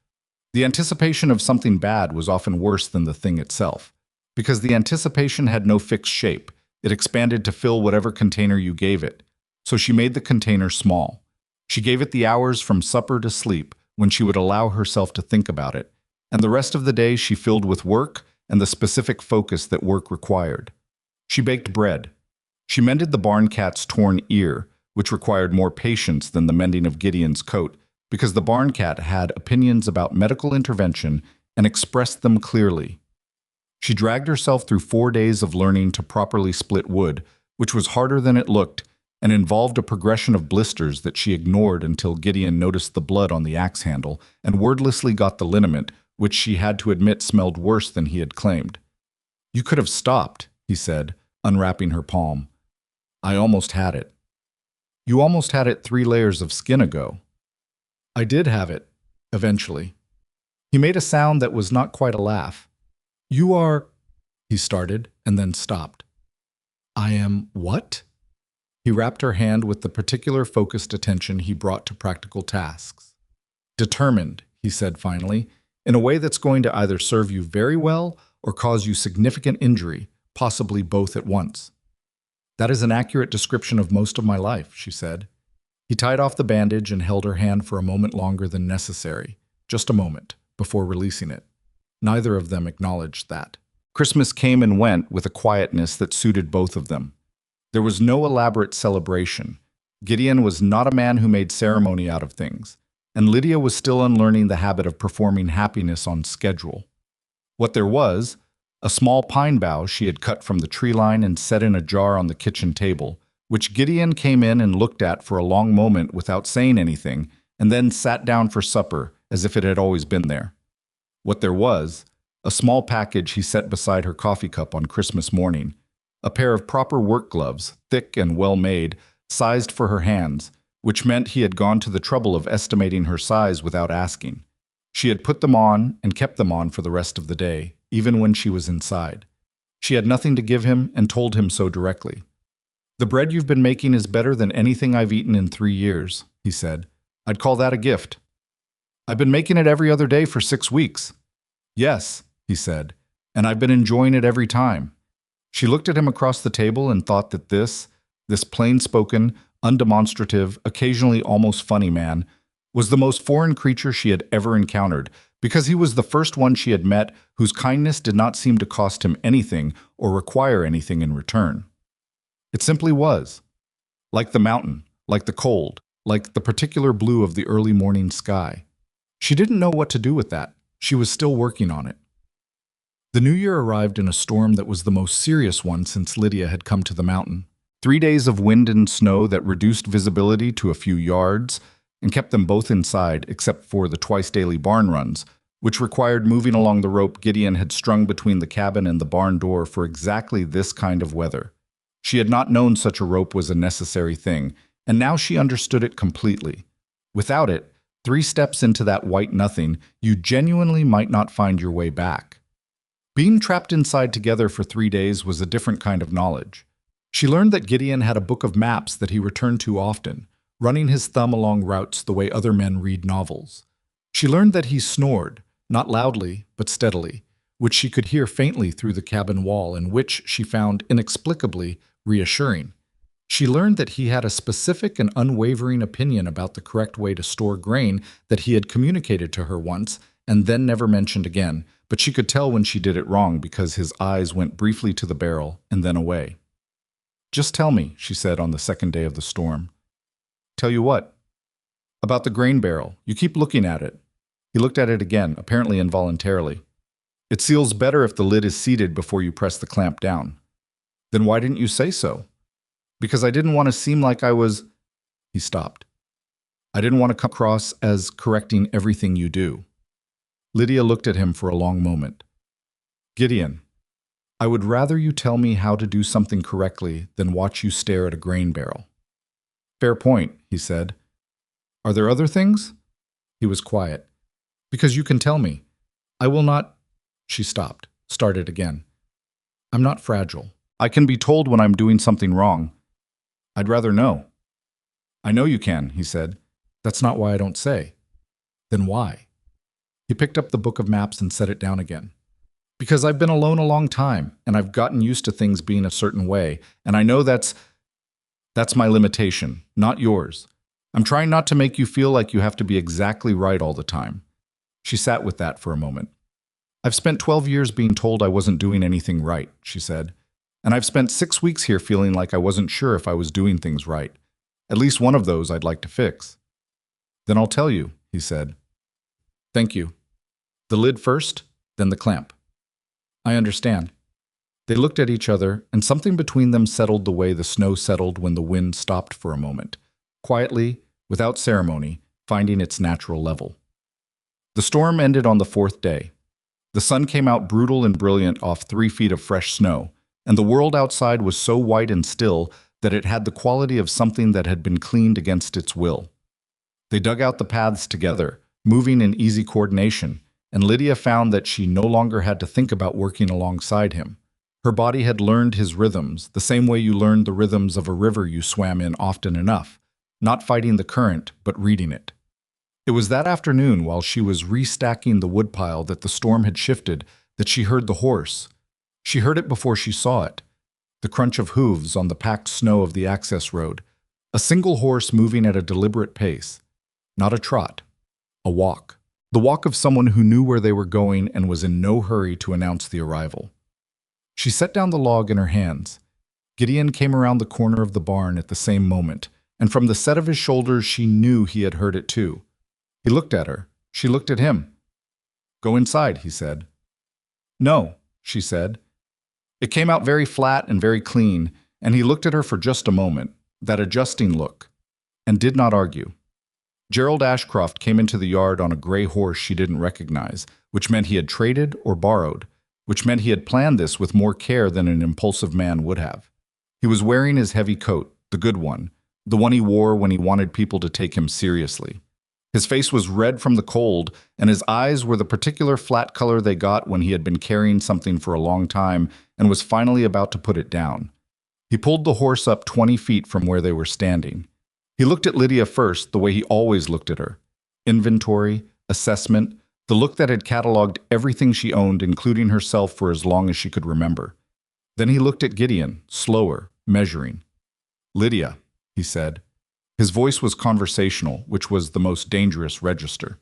The anticipation of something bad was often worse than the thing itself, because the anticipation had no fixed shape. It expanded to fill whatever container you gave it. So she made the container small. She gave it the hours from supper to sleep when she would allow herself to think about it, and the rest of the day she filled with work and the specific focus that work required. She baked bread. She mended the barn cat's torn ear, which required more patience than the mending of Gideon's coat, because the barn cat had opinions about medical intervention and expressed them clearly. She dragged herself through 4 days of learning to properly split wood, which was harder than it looked, and involved a progression of blisters that she ignored until Gideon noticed the blood on the axe handle and wordlessly got the liniment, which she had to admit smelled worse than he had claimed. "You could have stopped," he said, unwrapping her palm. "I almost had it." "You almost had it 3 layers of skin ago." "I did have it, eventually." He made a sound that was not quite a laugh. "You are—" he started, and then stopped. "I am what?" He wrapped her hand with the particular focused attention he brought to practical tasks. "Determined," he said finally, "in a way that's going to either serve you very well or cause you significant injury, possibly both at once." "That is an accurate description of most of my life," she said. He tied off the bandage and held her hand for a moment longer than necessary, just a moment, before releasing it. Neither of them acknowledged that. Christmas came and went with a quietness that suited both of them. There was no elaborate celebration. Gideon was not a man who made ceremony out of things, and Lydia was still unlearning the habit of performing happiness on schedule. What there was, a small pine bough she had cut from the tree line and set in a jar on the kitchen table, which Gideon came in and looked at for a long moment without saying anything, and then sat down for supper as if it had always been there. What there was, a small package he set beside her coffee cup on Christmas morning, a pair of proper work gloves, thick and well-made, sized for her hands, which meant he had gone to the trouble of estimating her size without asking. She had put them on and kept them on for the rest of the day, even when she was inside. She had nothing to give him and told him so directly. "The bread you've been making is better than anything I've eaten in 3 years," he said. "I'd call that a gift." "I've been making it every other day for 6 weeks." "Yes," he said, "and I've been enjoying it every time." She looked at him across the table and thought that this plain-spoken, undemonstrative, occasionally almost funny man, was the most foreign creature she had ever encountered, because he was the first one she had met whose kindness did not seem to cost him anything or require anything in return. It simply was. Like the mountain, like the cold, like the particular blue of the early morning sky. She didn't know what to do with that. She was still working on it. The new year arrived in a storm that was the most serious one since Lydia had come to the mountain. 3 days of wind and snow that reduced visibility to a few yards and kept them both inside except for the twice-daily barn runs, which required moving along the rope Gideon had strung between the cabin and the barn door for exactly this kind of weather. She had not known such a rope was a necessary thing, and now she understood it completely. Without it, 3 steps into that white nothing, you genuinely might not find your way back. Being trapped inside together for 3 days was a different kind of knowledge. She learned that Gideon had a book of maps that he returned to often, running his thumb along routes the way other men read novels. She learned that he snored, not loudly, but steadily, which she could hear faintly through the cabin wall and which she found inexplicably reassuring. She learned that he had a specific and unwavering opinion about the correct way to store grain that he had communicated to her once and then never mentioned again, but she could tell when she did it wrong because his eyes went briefly to the barrel and then away. "Just tell me," she said on the second day of the storm. "Tell you what?" "About the grain barrel. You keep looking at it." He looked at it again, apparently involuntarily. "It seals better if the lid is seated before you press the clamp down." "Then why didn't you say so?" "Because I didn't want to seem like I was—" He stopped. "I didn't want to come across as correcting everything you do." Lydia looked at him for a long moment. "Gideon, I would rather you tell me how to do something correctly than watch you stare at a grain barrel." "Fair point," he said. "Are there other things?" He was quiet. "Because you can tell me. I will not—" She stopped, started again. "I'm not fragile. I can be told when I'm doing something wrong. I'd rather know." "I know you can," he said. "That's not why I don't say." "Then why?" He picked up the book of maps and set it down again. "Because I've been alone a long time, and I've gotten used to things being a certain way, and I know that's my limitation, not yours. I'm trying not to make you feel like you have to be exactly right all the time." She sat with that for a moment. "I've spent 12 years being told I wasn't doing anything right," she said. "And I've spent 6 weeks here feeling like I wasn't sure if I was doing things right. At least one of those I'd like to fix." "Then I'll tell you," he said. "Thank you. The lid first, then the clamp." "I understand." They looked at each other, and something between them settled the way the snow settled when the wind stopped for a moment, quietly, without ceremony, finding its natural level. The storm ended on the 4th day. The sun came out brutal and brilliant off 3 feet of fresh snow, and the world outside was so white and still that it had the quality of something that had been cleaned against its will. They dug out the paths together, moving in easy coordination, and Lydia found that she no longer had to think about working alongside him. Her body had learned his rhythms, the same way you learned the rhythms of a river you swam in often enough, not fighting the current, but reading it. It was that afternoon, while she was restacking the woodpile that the storm had shifted, that she heard the horse. She heard it before she saw it, the crunch of hooves on the packed snow of the access road, a single horse moving at a deliberate pace, not a trot, a walk. The walk of someone who knew where they were going and was in no hurry to announce the arrival. She set down the log in her hands. Gideon came around the corner of the barn at the same moment, and from the set of his shoulders she knew he had heard it too. He looked at her. She looked at him. "Go inside," he said. "No," she said. It came out very flat and very clean, and he looked at her for just a moment, that adjusting look, and did not argue. Gerald Ashcroft came into the yard on a gray horse she didn't recognize, which meant he had traded or borrowed, which meant he had planned this with more care than an impulsive man would have. He was wearing his heavy coat, the good one, the one he wore when he wanted people to take him seriously. His face was red from the cold, and his eyes were the particular flat color they got when he had been carrying something for a long time and was finally about to put it down. He pulled the horse up 20 feet from where they were standing. He looked at Lydia first, the way he always looked at her. Inventory, assessment, the look that had cataloged everything she owned, including herself, for as long as she could remember. Then he looked at Gideon, slower, measuring. "Lydia," he said. His voice was conversational, which was the most dangerous register.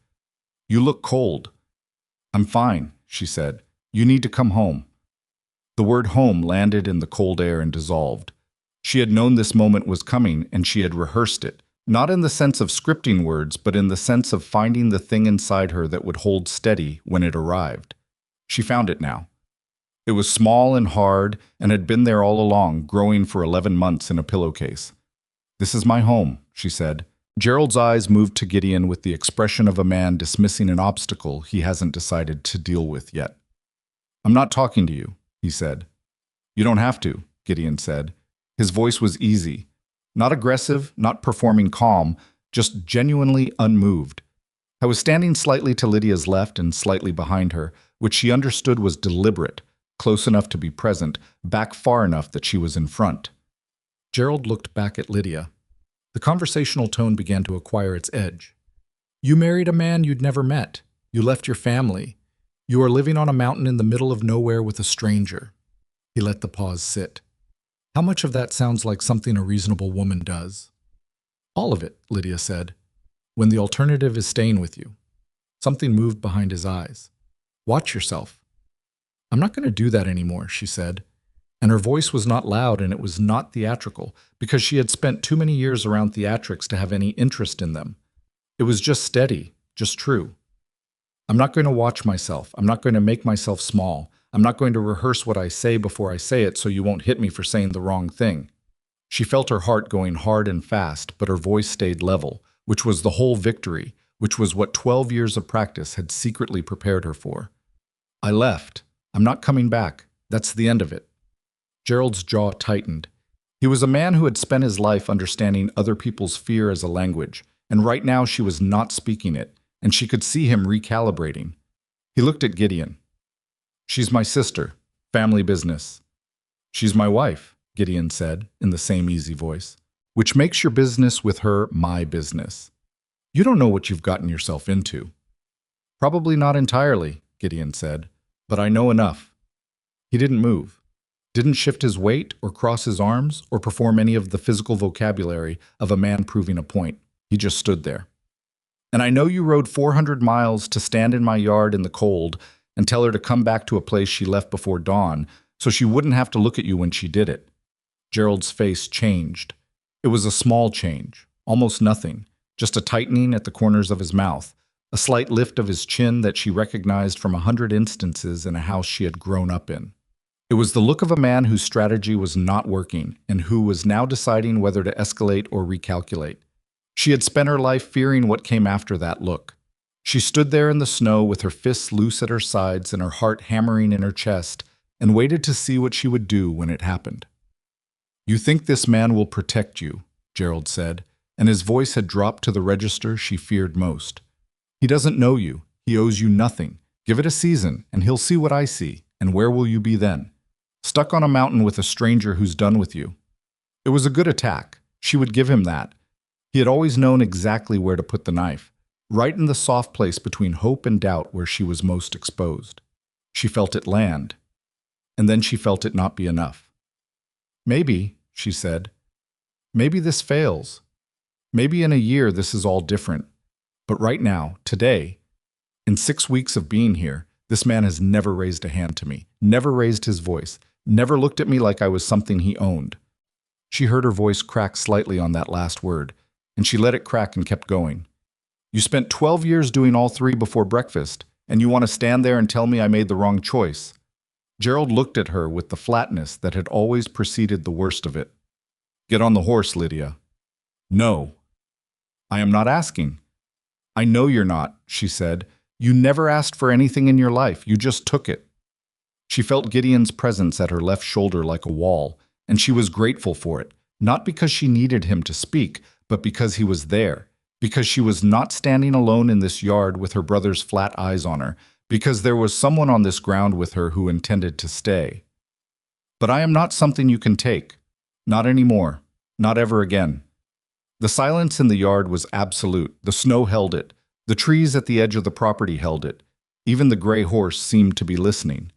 "You look cold." "I'm fine," she said. "You need to come home." The word home landed in the cold air and dissolved. She had known this moment was coming, and she had rehearsed it, not in the sense of scripting words, but in the sense of finding the thing inside her that would hold steady when it arrived. She found it now. It was small and hard and had been there all along, growing for 11 months in a pillowcase. "This is my home," she said. Gerald's eyes moved to Gideon with the expression of a man dismissing an obstacle he hasn't decided to deal with yet. "I'm not talking to you," he said. "You don't have to," Gideon said. His voice was easy, not aggressive, not performing calm, just genuinely unmoved. I was standing slightly to Lydia's left and slightly behind her, which she understood was deliberate, close enough to be present, back far enough that she was in front. Gerald looked back at Lydia. The conversational tone began to acquire its edge. "You married a man you'd never met. You left your family. You are living on a mountain in the middle of nowhere with a stranger." He let the pause sit. "How much of that sounds like something a reasonable woman does?" "All of it," Lydia said. "When the alternative is staying with you." Something moved behind his eyes. "Watch yourself." "I'm not going to do that anymore," she said. And her voice was not loud and it was not theatrical, because she had spent too many years around theatrics to have any interest in them. It was just steady, just true. "I'm not going to watch myself. I'm not going to make myself small. I'm not going to rehearse what I say before I say it so you won't hit me for saying the wrong thing." She felt her heart going hard and fast, but her voice stayed level, which was the whole victory, which was what 12 years of practice had secretly prepared her for. "I left. I'm not coming back. That's the end of it." Gerald's jaw tightened. He was a man who had spent his life understanding other people's fear as a language, and right now she was not speaking it, and she could see him recalibrating. He looked at Gideon. "She's my sister. Family business." "She's my wife," Gideon said, in the same easy voice, "which makes your business with her my business. You don't know what you've gotten yourself into." "Probably not entirely," Gideon said, "but I know enough." He didn't move, didn't shift his weight or cross his arms or perform any of the physical vocabulary of a man proving a point. He just stood there. "And I know you rode 400 miles to stand in my yard in the cold and tell her to come back to a place she left before dawn so she wouldn't have to look at you when she did it." Gerald's face changed. It was a small change, almost nothing, just a tightening at the corners of his mouth, a slight lift of his chin that she recognized from 100 instances in a house she had grown up in. It was the look of a man whose strategy was not working and who was now deciding whether to escalate or recalculate. She had spent her life fearing what came after that look. She stood there in the snow with her fists loose at her sides and her heart hammering in her chest and waited to see what she would do when it happened. "You think this man will protect you," Gerald said, and his voice had dropped to the register she feared most. "He doesn't know you. He owes you nothing. Give it a season, and he'll see what I see, and where will you be then? Stuck on a mountain with a stranger who's done with you." It was a good attack. She would give him that. He had always known exactly where to put the knife, right in the soft place between hope and doubt where she was most exposed. She felt it land, and then she felt it not be enough. "Maybe," she said, "maybe this fails. Maybe in a year this is all different. But right now, today, in 6 weeks of being here, this man has never raised a hand to me, never raised his voice, never looked at me like I was something he owned." She heard her voice crack slightly on that last word, and she let it crack and kept going. "You spent 12 years doing all three before breakfast, and you want to stand there and tell me I made the wrong choice." Gerald looked at her with the flatness that had always preceded the worst of it. "Get on the horse, Lydia." "No." "I am not asking." "I know you're not," she said. "You never asked for anything in your life. You just took it." She felt Gideon's presence at her left shoulder like a wall, and she was grateful for it, not because she needed him to speak, but because he was there, because she was not standing alone in this yard with her brother's flat eyes on her, because there was someone on this ground with her who intended to stay. "But I am not something you can take. Not anymore. Not ever again." The silence in the yard was absolute. The snow held it. The trees at the edge of the property held it. Even the gray horse seemed to be listening.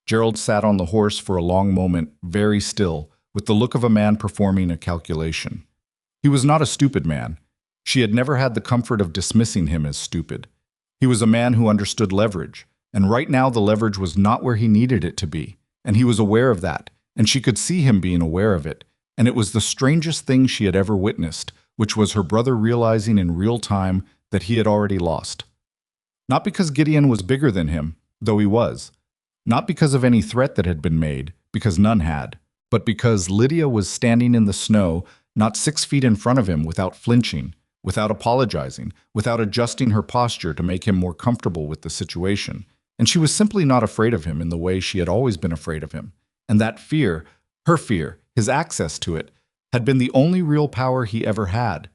Gerald sat on the horse for a long moment, very still, with the look of a man performing a calculation. He was not a stupid man. She had never had the comfort of dismissing him as stupid. He was a man who understood leverage, and right now the leverage was not where he needed it to be, and he was aware of that, and she could see him being aware of it, and it was the strangest thing she had ever witnessed, which was her brother realizing in real time that he had already lost. Not because Gideon was bigger than him, though he was. Not because of any threat that had been made, because none had, but because Lydia was standing in the snow, not 6 feet in front of him without flinching, without apologizing, without adjusting her posture to make him more comfortable with the situation. And she was simply not afraid of him in the way she had always been afraid of him. And that fear, her fear, his access to it, had been the only real power he ever had.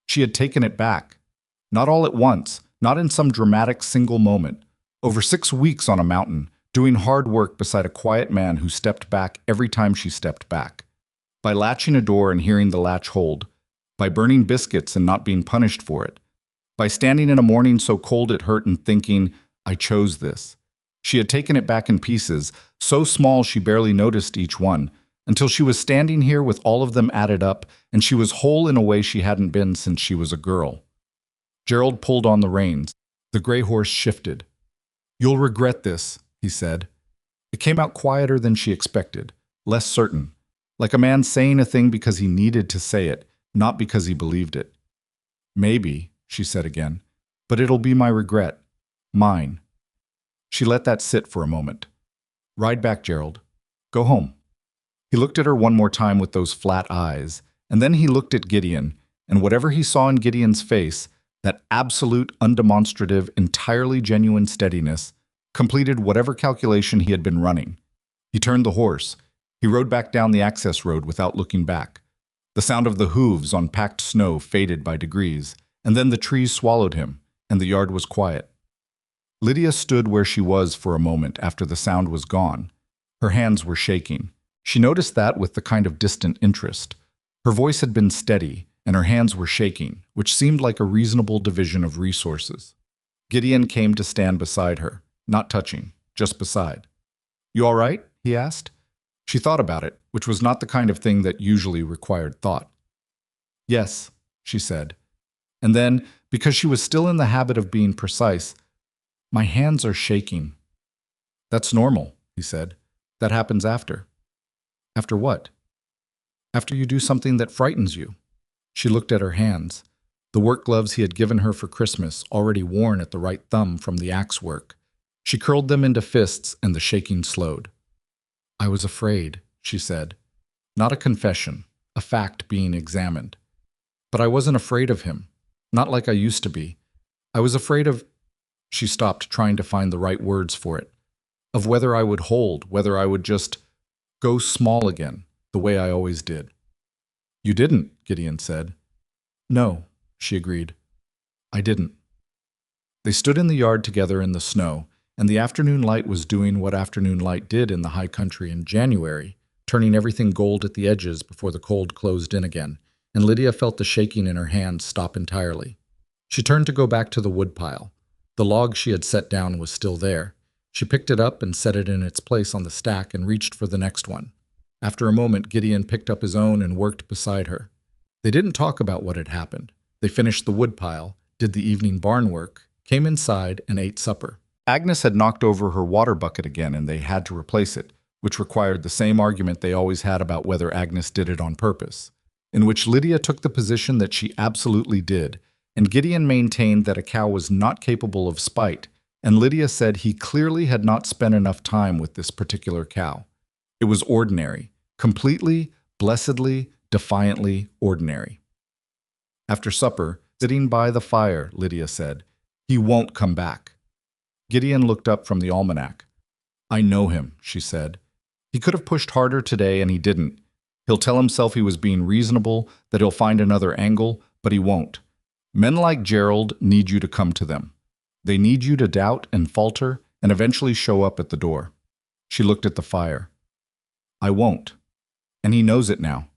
She had taken it back. Not all at once, not in some dramatic single moment. Over 6 weeks on a mountain, doing hard work beside a quiet man who stepped back every time she stepped back. By latching a door and hearing the latch hold. By burning biscuits and not being punished for it. By standing in a morning so cold it hurt and thinking, I chose this. She had taken it back in pieces, so small she barely noticed each one, until she was standing here with all of them added up, and she was whole in a way she hadn't been since she was a girl. Gerald pulled on the reins. The gray horse shifted. You'll regret this, he said. It came out quieter than she expected, less certain, like a man saying a thing because he needed to say it, not because he believed it. Maybe, she said again, but it'll be my regret. Mine. She let that sit for a moment. Ride back, Gerald. Go home. He looked at her one more time with those flat eyes, and then he looked at Gideon, and whatever he saw in Gideon's face, that absolute, undemonstrative, entirely genuine steadiness, completed whatever calculation he had been running. He turned the horse. He rode back down the access road without looking back. The sound of the hooves on packed snow faded by degrees, and then the trees swallowed him, and the yard was quiet. Lydia stood where she was for a moment after the sound was gone. Her hands were shaking. She noticed that with the kind of distant interest. Her voice had been steady, and her hands were shaking, which seemed like a reasonable division of resources. Gideon came to stand beside her, not touching, just beside. You all right? He asked. She thought about it, which was not the kind of thing that usually required thought. Yes, she said. And then, because she was still in the habit of being precise, my hands are shaking. That's normal, he said. That happens after. After what? After you do something that frightens you. She looked at her hands, the work gloves he had given her for Christmas, already worn at the right thumb from the axe work. She curled them into fists, and the shaking slowed. I was afraid, she said. Not a confession, a fact being examined. But I wasn't afraid of him, not like I used to be. I was afraid of... She stopped, trying to find the right words for it. Of whether I would hold, whether I would just go small again, the way I always did. You didn't, Gideon said. No, she agreed. I didn't. They stood in the yard together in the snow, and the afternoon light was doing what afternoon light did in the high country in January, turning everything gold at the edges before the cold closed in again, and Lydia felt the shaking in her hands stop entirely. She turned to go back to the woodpile. The log she had set down was still there. She picked it up and set it in its place on the stack and reached for the next one. After a moment, Gideon picked up his own and worked beside her. They didn't talk about what had happened. They finished the woodpile, did the evening barn work, came inside, and ate supper. Agnes had knocked over her water bucket again, and they had to replace it, which required the same argument they always had about whether Agnes did it on purpose, in which Lydia took the position that she absolutely did, and Gideon maintained that a cow was not capable of spite, and Lydia said he clearly had not spent enough time with this particular cow. It was ordinary, completely, blessedly, defiantly ordinary. After supper, sitting by the fire, Lydia said, He won't come back. Gideon looked up from the almanac. I know him, she said. He could have pushed harder today, and he didn't. He'll tell himself he was being reasonable, that he'll find another angle, but he won't. Men like Gerald need you to come to them. They need you to doubt and falter and eventually show up at the door. She looked at the fire. I won't. And he knows it now.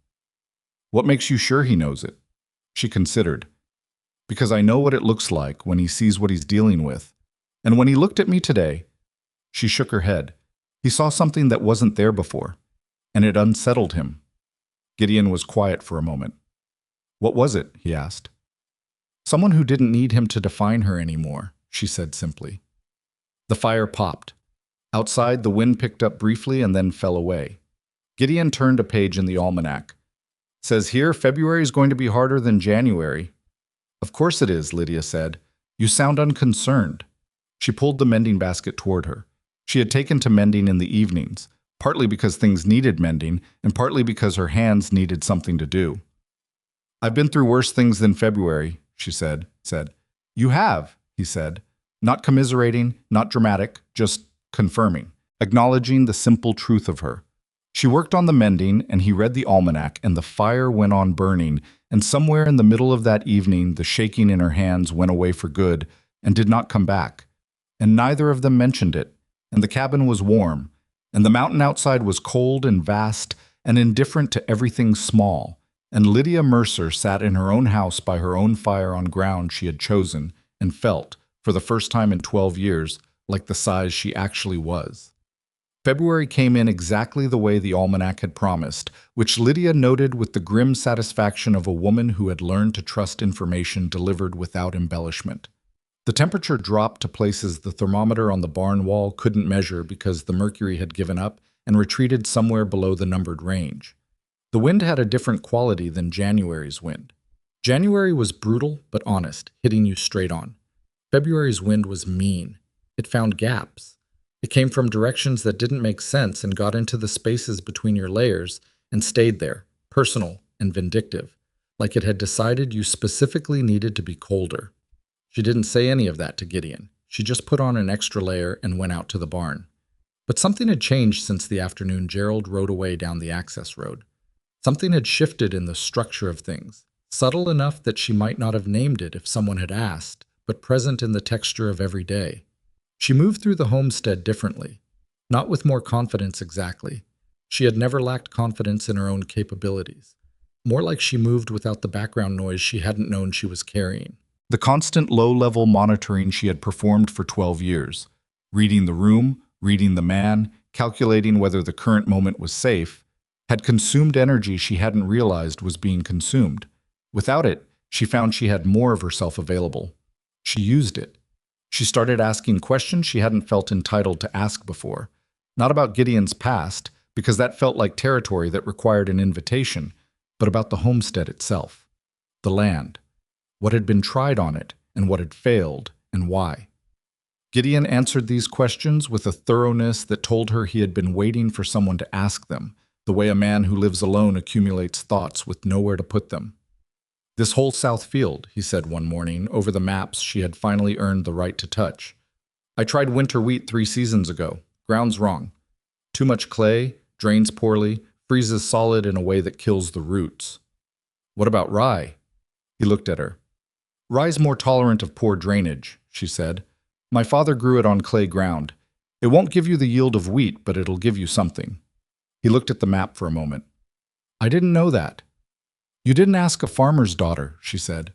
What makes you sure he knows it? She considered. Because I know what it looks like when he sees what he's dealing with. And when he looked at me today, she shook her head. He saw something that wasn't there before, and it unsettled him. Gideon was quiet for a moment. What was it? He asked. Someone who didn't need him to define her anymore, she said simply. The fire popped. Outside, the wind picked up briefly and then fell away. Gideon turned a page in the almanac. Says here, February is going to be harder than January. Of course it is, Lydia said. You sound unconcerned. She pulled the mending basket toward her. She had taken to mending in the evenings, partly because things needed mending, and partly because her hands needed something to do. "I've been through worse things than February," she said. "You have," he said, not commiserating, not dramatic, just confirming, acknowledging the simple truth of her. She worked on the mending, and he read the almanac, and the fire went on burning, and somewhere in the middle of that evening the shaking in her hands went away for good and did not come back. And neither of them mentioned it, and the cabin was warm, and the mountain outside was cold and vast and indifferent to everything small, and Lydia Mercer sat in her own house by her own fire on ground she had chosen and felt, for the first time in 12 years, like the size she actually was. February came in exactly the way the almanac had promised, which Lydia noted with the grim satisfaction of a woman who had learned to trust information delivered without embellishment. The temperature dropped to places the thermometer on the barn wall couldn't measure because the mercury had given up and retreated somewhere below the numbered range. The wind had a different quality than January's wind. January was brutal but honest, hitting you straight on. February's wind was mean. It found gaps. It came from directions that didn't make sense and got into the spaces between your layers and stayed there, personal and vindictive, like it had decided you specifically needed to be colder. She didn't say any of that to Gideon. She just put on an extra layer and went out to the barn. But something had changed since the afternoon Gerald rode away down the access road. Something had shifted in the structure of things, subtle enough that she might not have named it if someone had asked, but present in the texture of every day. She moved through the homestead differently, not with more confidence exactly. She had never lacked confidence in her own capabilities. More like she moved without the background noise she hadn't known she was carrying. The constant low-level monitoring she had performed for 12 years, reading the room, reading the man, calculating whether the current moment was safe, had consumed energy she hadn't realized was being consumed. Without it, she found she had more of herself available. She used it. She started asking questions she hadn't felt entitled to ask before. Not about Gideon's past, because that felt like territory that required an invitation, but about the homestead itself. The land. What had been tried on it, and what had failed, and why. Gideon answered these questions with a thoroughness that told her he had been waiting for someone to ask them, the way a man who lives alone accumulates thoughts with nowhere to put them. "This whole south field," he said one morning, over the maps she had finally earned the right to touch. "I tried winter wheat 3 seasons ago. Ground's wrong. Too much clay, drains poorly, freezes solid in a way that kills the roots." "What about rye?" He looked at her. "Rye's more tolerant of poor drainage," she said. "My father grew it on clay ground. It won't give you the yield of wheat, but it'll give you something." He looked at the map for a moment. "I didn't know that." "You didn't ask a farmer's daughter," she said.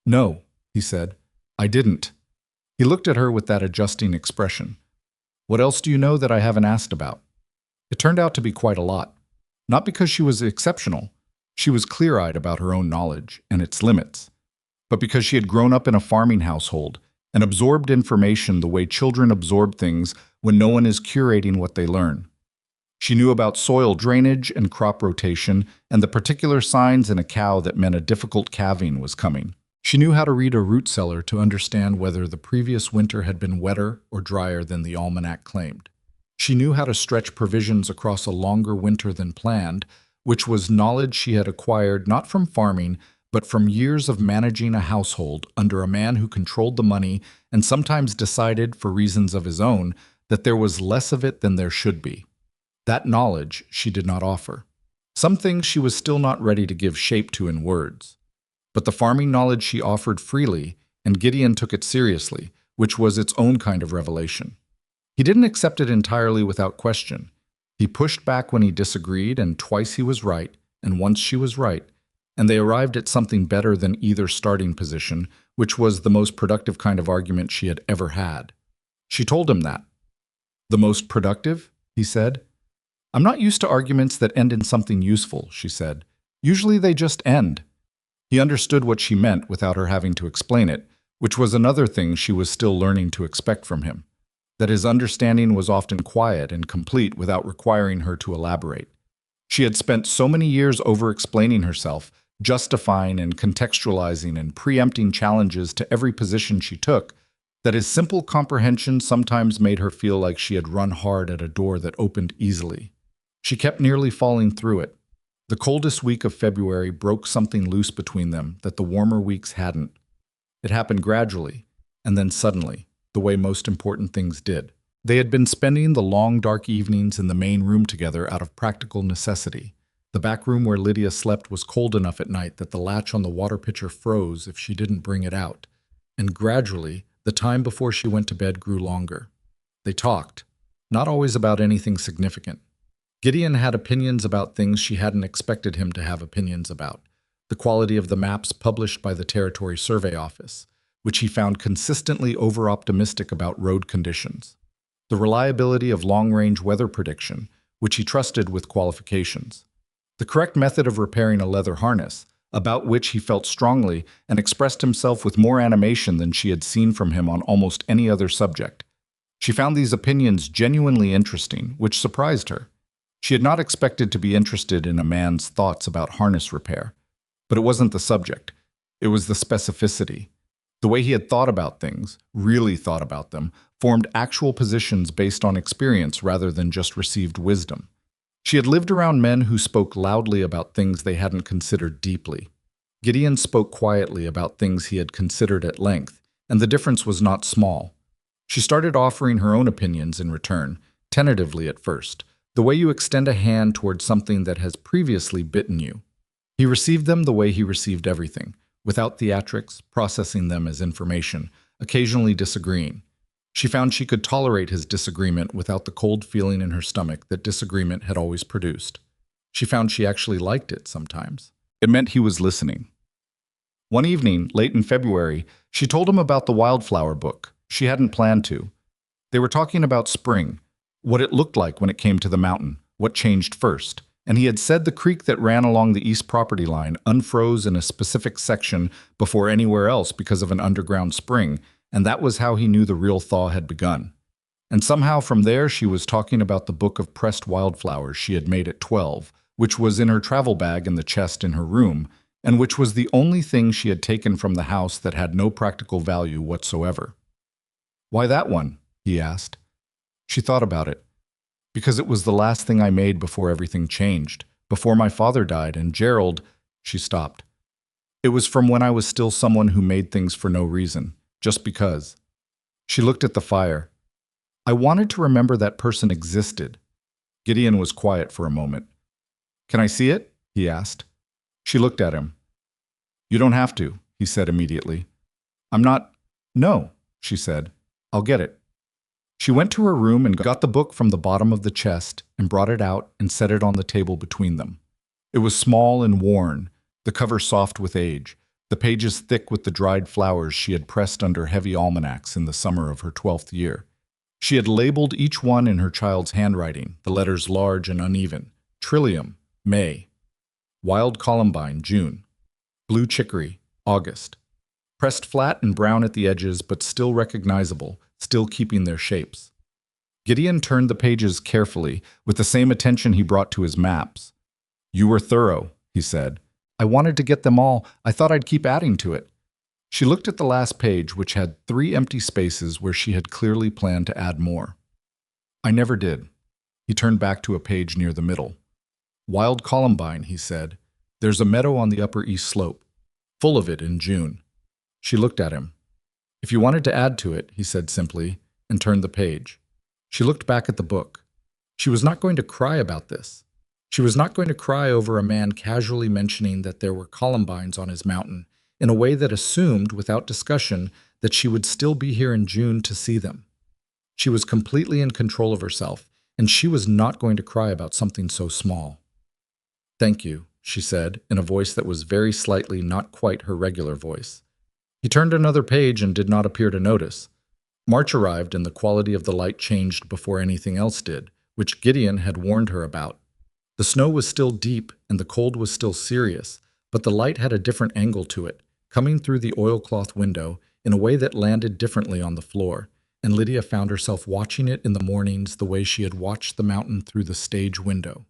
"No," he said. "I didn't." He looked at her with that adjusting expression. "What else do you know that I haven't asked about?" It turned out to be quite a lot. Not because she was exceptional. She was clear-eyed about her own knowledge and its limits. But because she had grown up in a farming household and absorbed information the way children absorb things when no one is curating what they learn. She knew about soil drainage and crop rotation and the particular signs in a cow that meant a difficult calving was coming. She knew how to read a root cellar to understand whether the previous winter had been wetter or drier than the almanac claimed. She knew how to stretch provisions across a longer winter than planned, which was knowledge she had acquired not from farming, but from years of managing a household under a man who controlled the money and sometimes decided, for reasons of his own, that there was less of it than there should be. That knowledge she did not offer. Some things she was still not ready to give shape to in words. But the farming knowledge she offered freely, and Gideon took it seriously, which was its own kind of revelation. He didn't accept it entirely without question. He pushed back when he disagreed, and twice he was right, and once she was right, and they arrived at something better than either starting position, which was the most productive kind of argument she had ever had. She told him that. "The most productive?" he said. "I'm not used to arguments that end in something useful," she said. "Usually they just end." He understood what she meant without her having to explain it, which was another thing she was still learning to expect from him. That his understanding was often quiet and complete without requiring her to elaborate. She had spent so many years over-explaining herself, justifying and contextualizing and preempting challenges to every position she took, that his simple comprehension sometimes made her feel like she had run hard at a door that opened easily. She kept nearly falling through it. The coldest week of February broke something loose between them that the warmer weeks hadn't. It happened gradually, and then suddenly, the way most important things did. They had been spending the long, dark evenings in the main room together out of practical necessity. The back room where Lydia slept was cold enough at night that the latch on the water pitcher froze if she didn't bring it out. And gradually, the time before she went to bed grew longer. They talked, not always about anything significant. Gideon had opinions about things she hadn't expected him to have opinions about. The quality of the maps published by the Territory Survey Office, which he found consistently over-optimistic about road conditions. The reliability of long-range weather prediction, which he trusted with qualifications. The correct method of repairing a leather harness, about which he felt strongly and expressed himself with more animation than she had seen from him on almost any other subject. She found these opinions genuinely interesting, which surprised her. She had not expected to be interested in a man's thoughts about harness repair. But it wasn't the subject. It was the specificity. The way he had thought about things, really thought about them, formed actual positions based on experience rather than just received wisdom. She had lived around men who spoke loudly about things they hadn't considered deeply. Gideon spoke quietly about things he had considered at length, and the difference was not small. She started offering her own opinions in return, tentatively at first, the way you extend a hand towards something that has previously bitten you. He received them the way he received everything, without theatrics, processing them as information, occasionally disagreeing. She found she could tolerate his disagreement without the cold feeling in her stomach that disagreement had always produced. She found she actually liked it sometimes. It meant he was listening. One evening, late in February, she told him about the wildflower book. She hadn't planned to. They were talking about spring, what it looked like when it came to the mountain, what changed first. And he had said the creek that ran along the east property line unfroze in a specific section before anywhere else because of an underground spring, and that was how he knew the real thaw had begun. And somehow from there she was talking about the book of pressed wildflowers she had made at 12, which was in her travel bag in the chest in her room, and which was the only thing she had taken from the house that had no practical value whatsoever. "Why that one?" he asked. She thought about it. "Because it was the last thing I made before everything changed, before my father died, and Gerald—" She stopped. "It was from when I was still someone who made things for no reason, just because." She looked at the fire. "I wanted to remember that person existed." Gideon was quiet for a moment. "Can I see it?" he asked. She looked at him. "You don't have to," he said immediately. "I'm not—" "No," she said. "I'll get it." She went to her room and got the book from the bottom of the chest and brought it out and set it on the table between them. It was small and worn, the cover soft with age, the pages thick with the dried flowers she had pressed under heavy almanacs in the summer of her 12th year. She had labeled each one in her child's handwriting, the letters large and uneven. Trillium, May. Wild columbine, June. Blue chicory, August. Pressed flat and brown at the edges, but still recognizable, still keeping their shapes. Gideon turned the pages carefully, with the same attention he brought to his maps. "You were thorough," he said. "I wanted to get them all. I thought I'd keep adding to it." She looked at the last page, which had 3 empty spaces where she had clearly planned to add more. "I never did." He turned back to a page near the middle. "Wild columbine," he said. "There's a meadow on the upper east slope. Full of it in June." She looked at him. "If you wanted to add to it," he said simply, and turned the page. She looked back at the book. She was not going to cry about this. She was not going to cry over a man casually mentioning that there were columbines on his mountain in a way that assumed, without discussion, that she would still be here in June to see them. She was completely in control of herself, and she was not going to cry about something so small. "Thank you," she said, in a voice that was very slightly not quite her regular voice. He turned another page and did not appear to notice. March arrived and the quality of the light changed before anything else did, which Gideon had warned her about. The snow was still deep and the cold was still serious, but the light had a different angle to it, coming through the oilcloth window in a way that landed differently on the floor, and Lydia found herself watching it in the mornings the way she had watched the mountain through the stage window,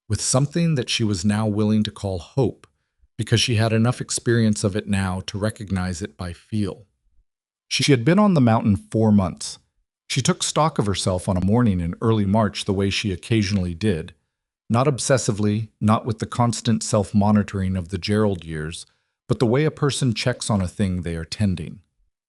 with something that she was now willing to call hope, because she had enough experience of it now to recognize it by feel. She had been on the mountain 4 months. She took stock of herself on a morning in early March the way she occasionally did. Not obsessively, not with the constant self-monitoring of the Gerald years, but the way a person checks on a thing they are tending.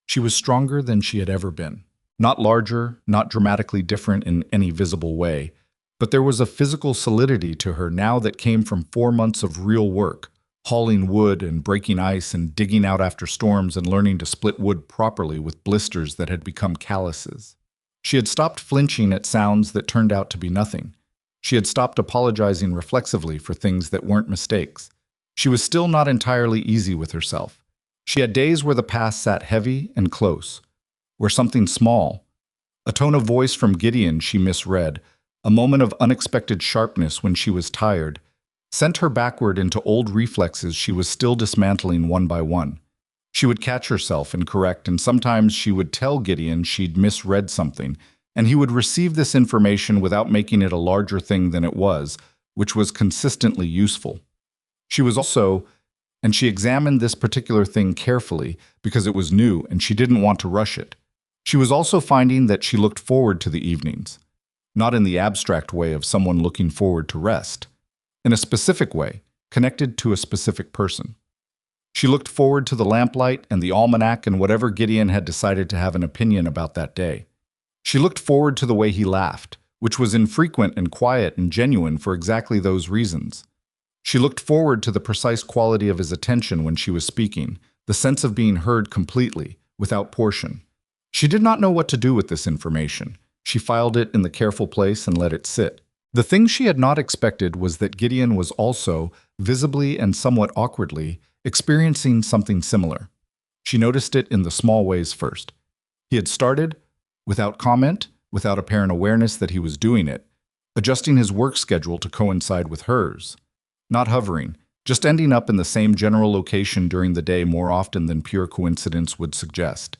She was stronger than she had ever been. Not larger, not dramatically different in any visible way, but there was a physical solidity to her now that came from 4 months of real work, hauling wood and breaking ice and digging out after storms and learning to split wood properly with blisters that had become calluses. She had stopped flinching at sounds that turned out to be nothing. She had stopped apologizing reflexively for things that weren't mistakes. She was still not entirely easy with herself. She had days where the past sat heavy and close, where something small, a tone of voice from Gideon she misread, a moment of unexpected sharpness when she was tired, sent her backward into old reflexes she was still dismantling one by one. She would catch herself and correct, and sometimes she would tell Gideon she'd misread something, and he would receive this information without making it a larger thing than it was, which was consistently useful. She was also, and she examined this particular thing carefully because it was new and she didn't want to rush it. She was also finding that she looked forward to the evenings, not in the abstract way of someone looking forward to rest, in a specific way, connected to a specific person. She looked forward to the lamplight and the almanac and whatever Gideon had decided to have an opinion about that day. She looked forward to the way he laughed, which was infrequent and quiet and genuine for exactly those reasons. She looked forward to the precise quality of his attention when she was speaking, the sense of being heard completely, without portion. She did not know what to do with this information. She filed it in the careful place and let it sit. The thing she had not expected was that Gideon was also, visibly and somewhat awkwardly, experiencing something similar. She noticed it in the small ways first. He had started, without comment, without apparent awareness that he was doing it, adjusting his work schedule to coincide with hers. Not hovering, just ending up in the same general location during the day more often than pure coincidence would suggest.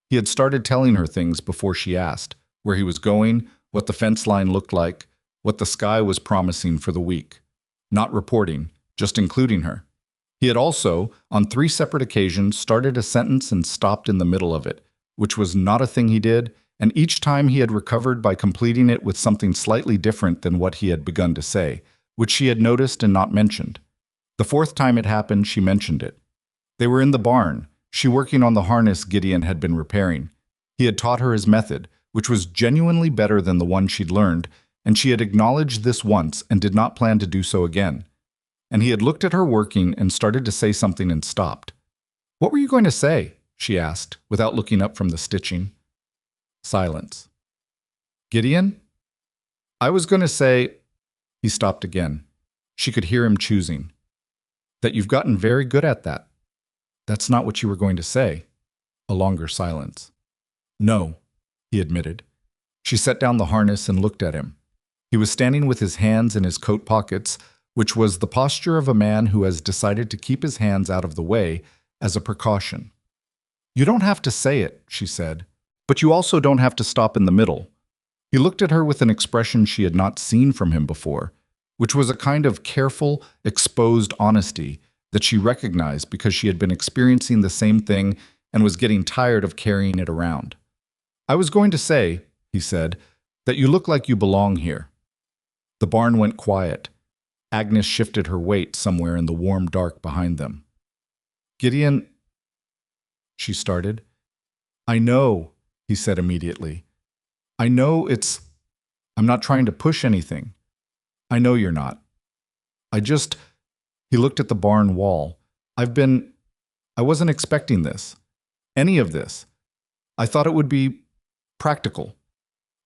He had started telling her things before she asked, where he was going, what the fence line looked like, what the sky was promising for the week. Not reporting, just including her. He had also, on 3 separate occasions, started a sentence and stopped in the middle of it, which was not a thing he did, and each time he had recovered by completing it with something slightly different than what he had begun to say, which she had noticed and not mentioned. The 4th time it happened, she mentioned it. They were in the barn, she working on the harness Gideon had been repairing. He had taught her his method, which was genuinely better than the one she'd learned, and she had acknowledged this once and did not plan to do so again. And he had looked at her working and started to say something and stopped. "What were you going to say?" she asked, without looking up from the stitching. Silence. "Gideon? I was going to say—" He stopped again. She could hear him choosing. "That you've gotten very good at that." "That's not what you were going to say." A longer silence. "No," he admitted. She set down the harness and looked at him. He was standing with his hands in his coat pockets, which was the posture of a man who has decided to keep his hands out of the way as a precaution. "You don't have to say it," she said, "but you also don't have to stop in the middle." He looked at her with an expression she had not seen from him before, which was a kind of careful, exposed honesty that she recognized because she had been experiencing the same thing and was getting tired of carrying it around. "I was going to say," he said, "that you look like you belong here." The barn went quiet. Agnes shifted her weight somewhere in the warm dark behind them. "Gideon," she started. "I know," he said immediately. "I know I'm not trying to push anything. I know you're not. I just—" He looked at the barn wall. I wasn't expecting this. Any of this. I thought it would be practical.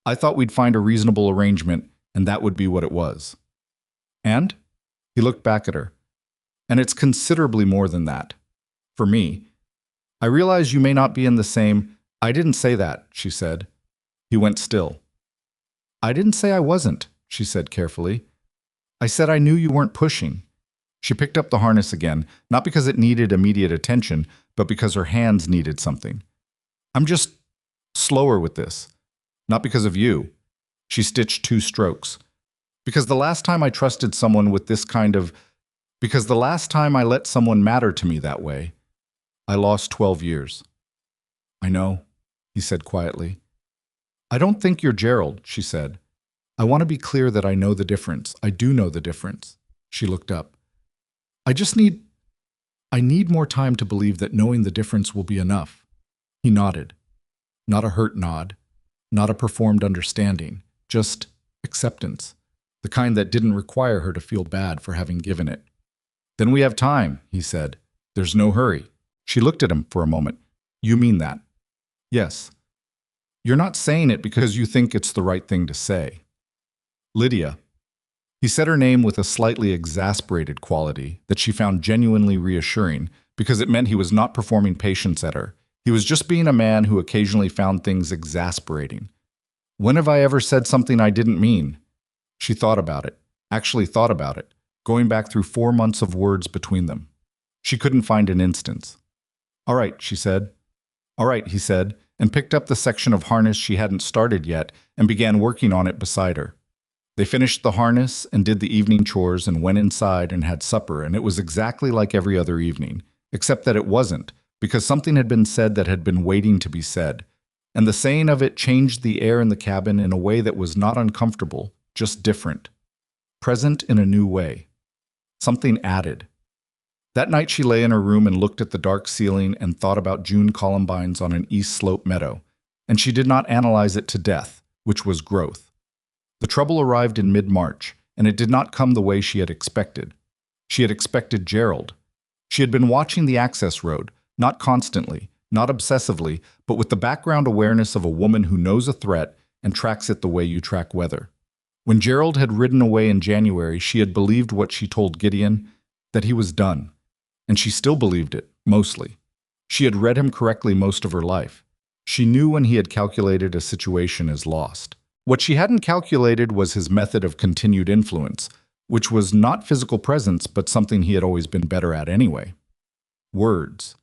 I thought we'd find a reasonable arrangement, and that would be what it was." "And?" He looked back at her. "And it's considerably more than that. For me. I realize you may not be in the same—" "I didn't say that," she said. He went still. "I didn't say I wasn't," she said carefully. "I said I knew you weren't pushing." She picked up the harness again, not because it needed immediate attention, but because her hands needed something. "I'm just slower with this. Not because of you." She stitched 2 strokes. "Because the last time I trusted someone with this kind of— because the last time I let someone matter to me that way, I lost 12 years." I know, he said quietly. I don't think you're Gerald, she said. I want to be clear that I know the difference. I do know the difference. She looked up. I just need I need more time to believe that knowing the difference will be enough. He nodded. Not a hurt nod, not a performed understanding, just acceptance, the kind that didn't require her to feel bad for having given it. Then we have time, he said. There's no hurry. She looked at him for a moment. You mean that? Yes. You're not saying it because you think it's the right thing to say. Lydia. He said her name with a slightly exasperated quality that she found genuinely reassuring because it meant he was not performing patience at her. He was just being a man who occasionally found things exasperating. When have I ever said something I didn't mean? She thought about it, actually thought about it, going back through 4 months of words between them. She couldn't find an instance. All right, she said. All right, he said, and picked up the section of harness she hadn't started yet and began working on it beside her. They finished the harness and did the evening chores and went inside and had supper, and it was exactly like every other evening, except that it wasn't, because something had been said that had been waiting to be said. And the saying of it changed the air in the cabin in a way that was not uncomfortable, just different. Present in a new way. Something added. That night she lay in her room and looked at the dark ceiling and thought about June columbines on an east slope meadow, and she did not analyze it to death, which was growth. The trouble arrived in mid-March, and it did not come the way she had expected. She had expected Gerald. She had been watching the access road, not constantly, not obsessively, but with the background awareness of a woman who knows a threat and tracks it the way you track weather. When Gerald had ridden away in January, she had believed what she told Gideon, that he was done. And she still believed it, mostly. She had read him correctly most of her life. She knew when he had calculated a situation as lost. What she hadn't calculated was his method of continued influence, which was not physical presence, but something he had always been better at anyway. Words.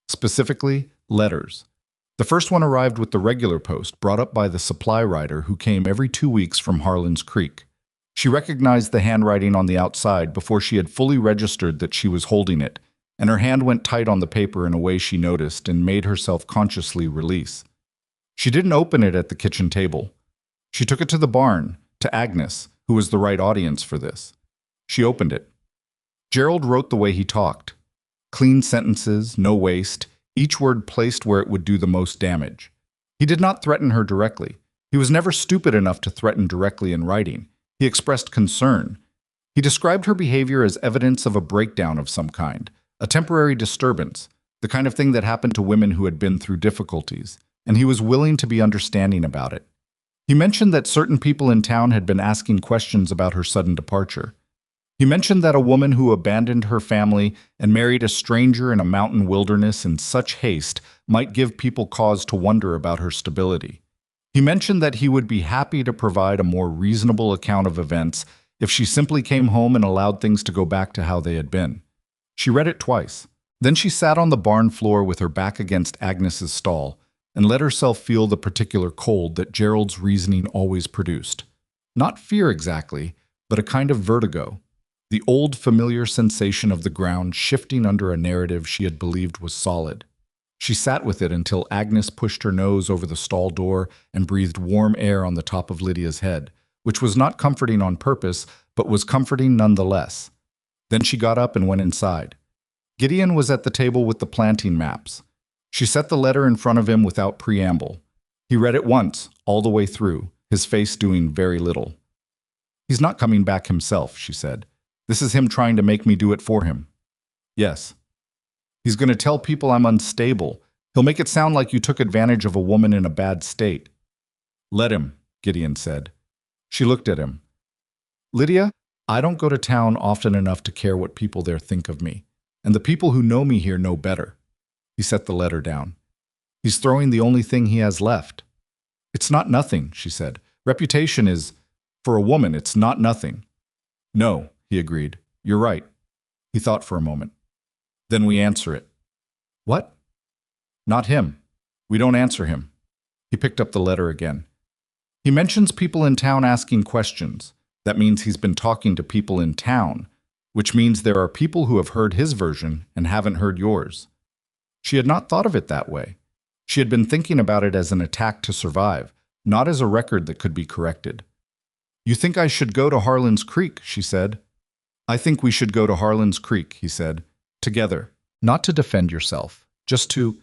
Specifically, letters. The first one arrived with the regular post brought up by the supply rider who came every 2 weeks from Harlan's Creek. She recognized the handwriting on the outside before she had fully registered that she was holding it, and her hand went tight on the paper in a way she noticed and made herself consciously release. She didn't open it at the kitchen table. She took it to the barn, to Agnes, who was the right audience for this. She opened it. Gerald wrote the way he talked. Clean sentences, no waste, each word placed where it would do the most damage. He did not threaten her directly. He was never stupid enough to threaten directly in writing. He expressed concern. He described her behavior as evidence of a breakdown of some kind, a temporary disturbance, the kind of thing that happened to women who had been through difficulties, and he was willing to be understanding about it. He mentioned that certain people in town had been asking questions about her sudden departure. He mentioned that a woman who abandoned her family and married a stranger in a mountain wilderness in such haste might give people cause to wonder about her stability. He mentioned that he would be happy to provide a more reasonable account of events if she simply came home and allowed things to go back to how they had been. She read it twice. Then she sat on the barn floor with her back against Agnes's stall and let herself feel the particular cold that Gerald's reasoning always produced. Not fear exactly, but a kind of vertigo. The old familiar sensation of the ground shifting under a narrative she had believed was solid. She sat with it until Agnes pushed her nose over the stall door and breathed warm air on the top of Lydia's head, which was not comforting on purpose, but was comforting nonetheless. Then she got up and went inside. Gideon was at the table with the planting maps. She set the letter in front of him without preamble. He read it once, all the way through, his face doing very little. He's not coming back himself, she said. This is him trying to make me do it for him. Yes. He's going to tell people I'm unstable. He'll make it sound like you took advantage of a woman in a bad state. Let him, Gideon said. She looked at him. Lydia, I don't go to town often enough to care what people there think of me, and the people who know me here know better. He set the letter down. He's throwing the only thing he has left. It's not nothing, she said. Reputation is, for a woman, it's not nothing. No, he agreed. You're right. He thought for a moment. Then we answer it. What? Not him. We don't answer him. He picked up the letter again. He mentions people in town asking questions. That means he's been talking to people in town, which means there are people who have heard his version and haven't heard yours. She had not thought of it that way. She had been thinking about it as an attack to survive, not as a record that could be corrected. "You think I should go to Harlan's Creek," she said. "I think we should go to Harlan's Creek," he said. "Together. Not to defend yourself, just to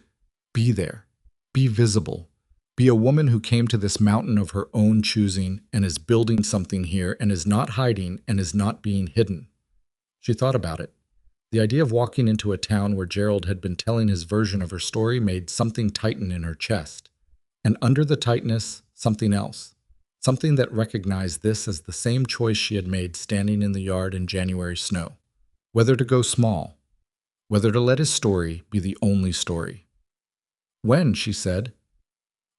be there, be visible, be a woman who came to this mountain of her own choosing and is building something here and is not hiding and is not being hidden." She thought about it. The idea of walking into a town where Gerald had been telling his version of her story made something tighten in her chest. And under the tightness, something else. Something that recognized this as the same choice she had made standing in the yard in January snow. Whether to go small. Whether to let his story be the only story. "When?" she said.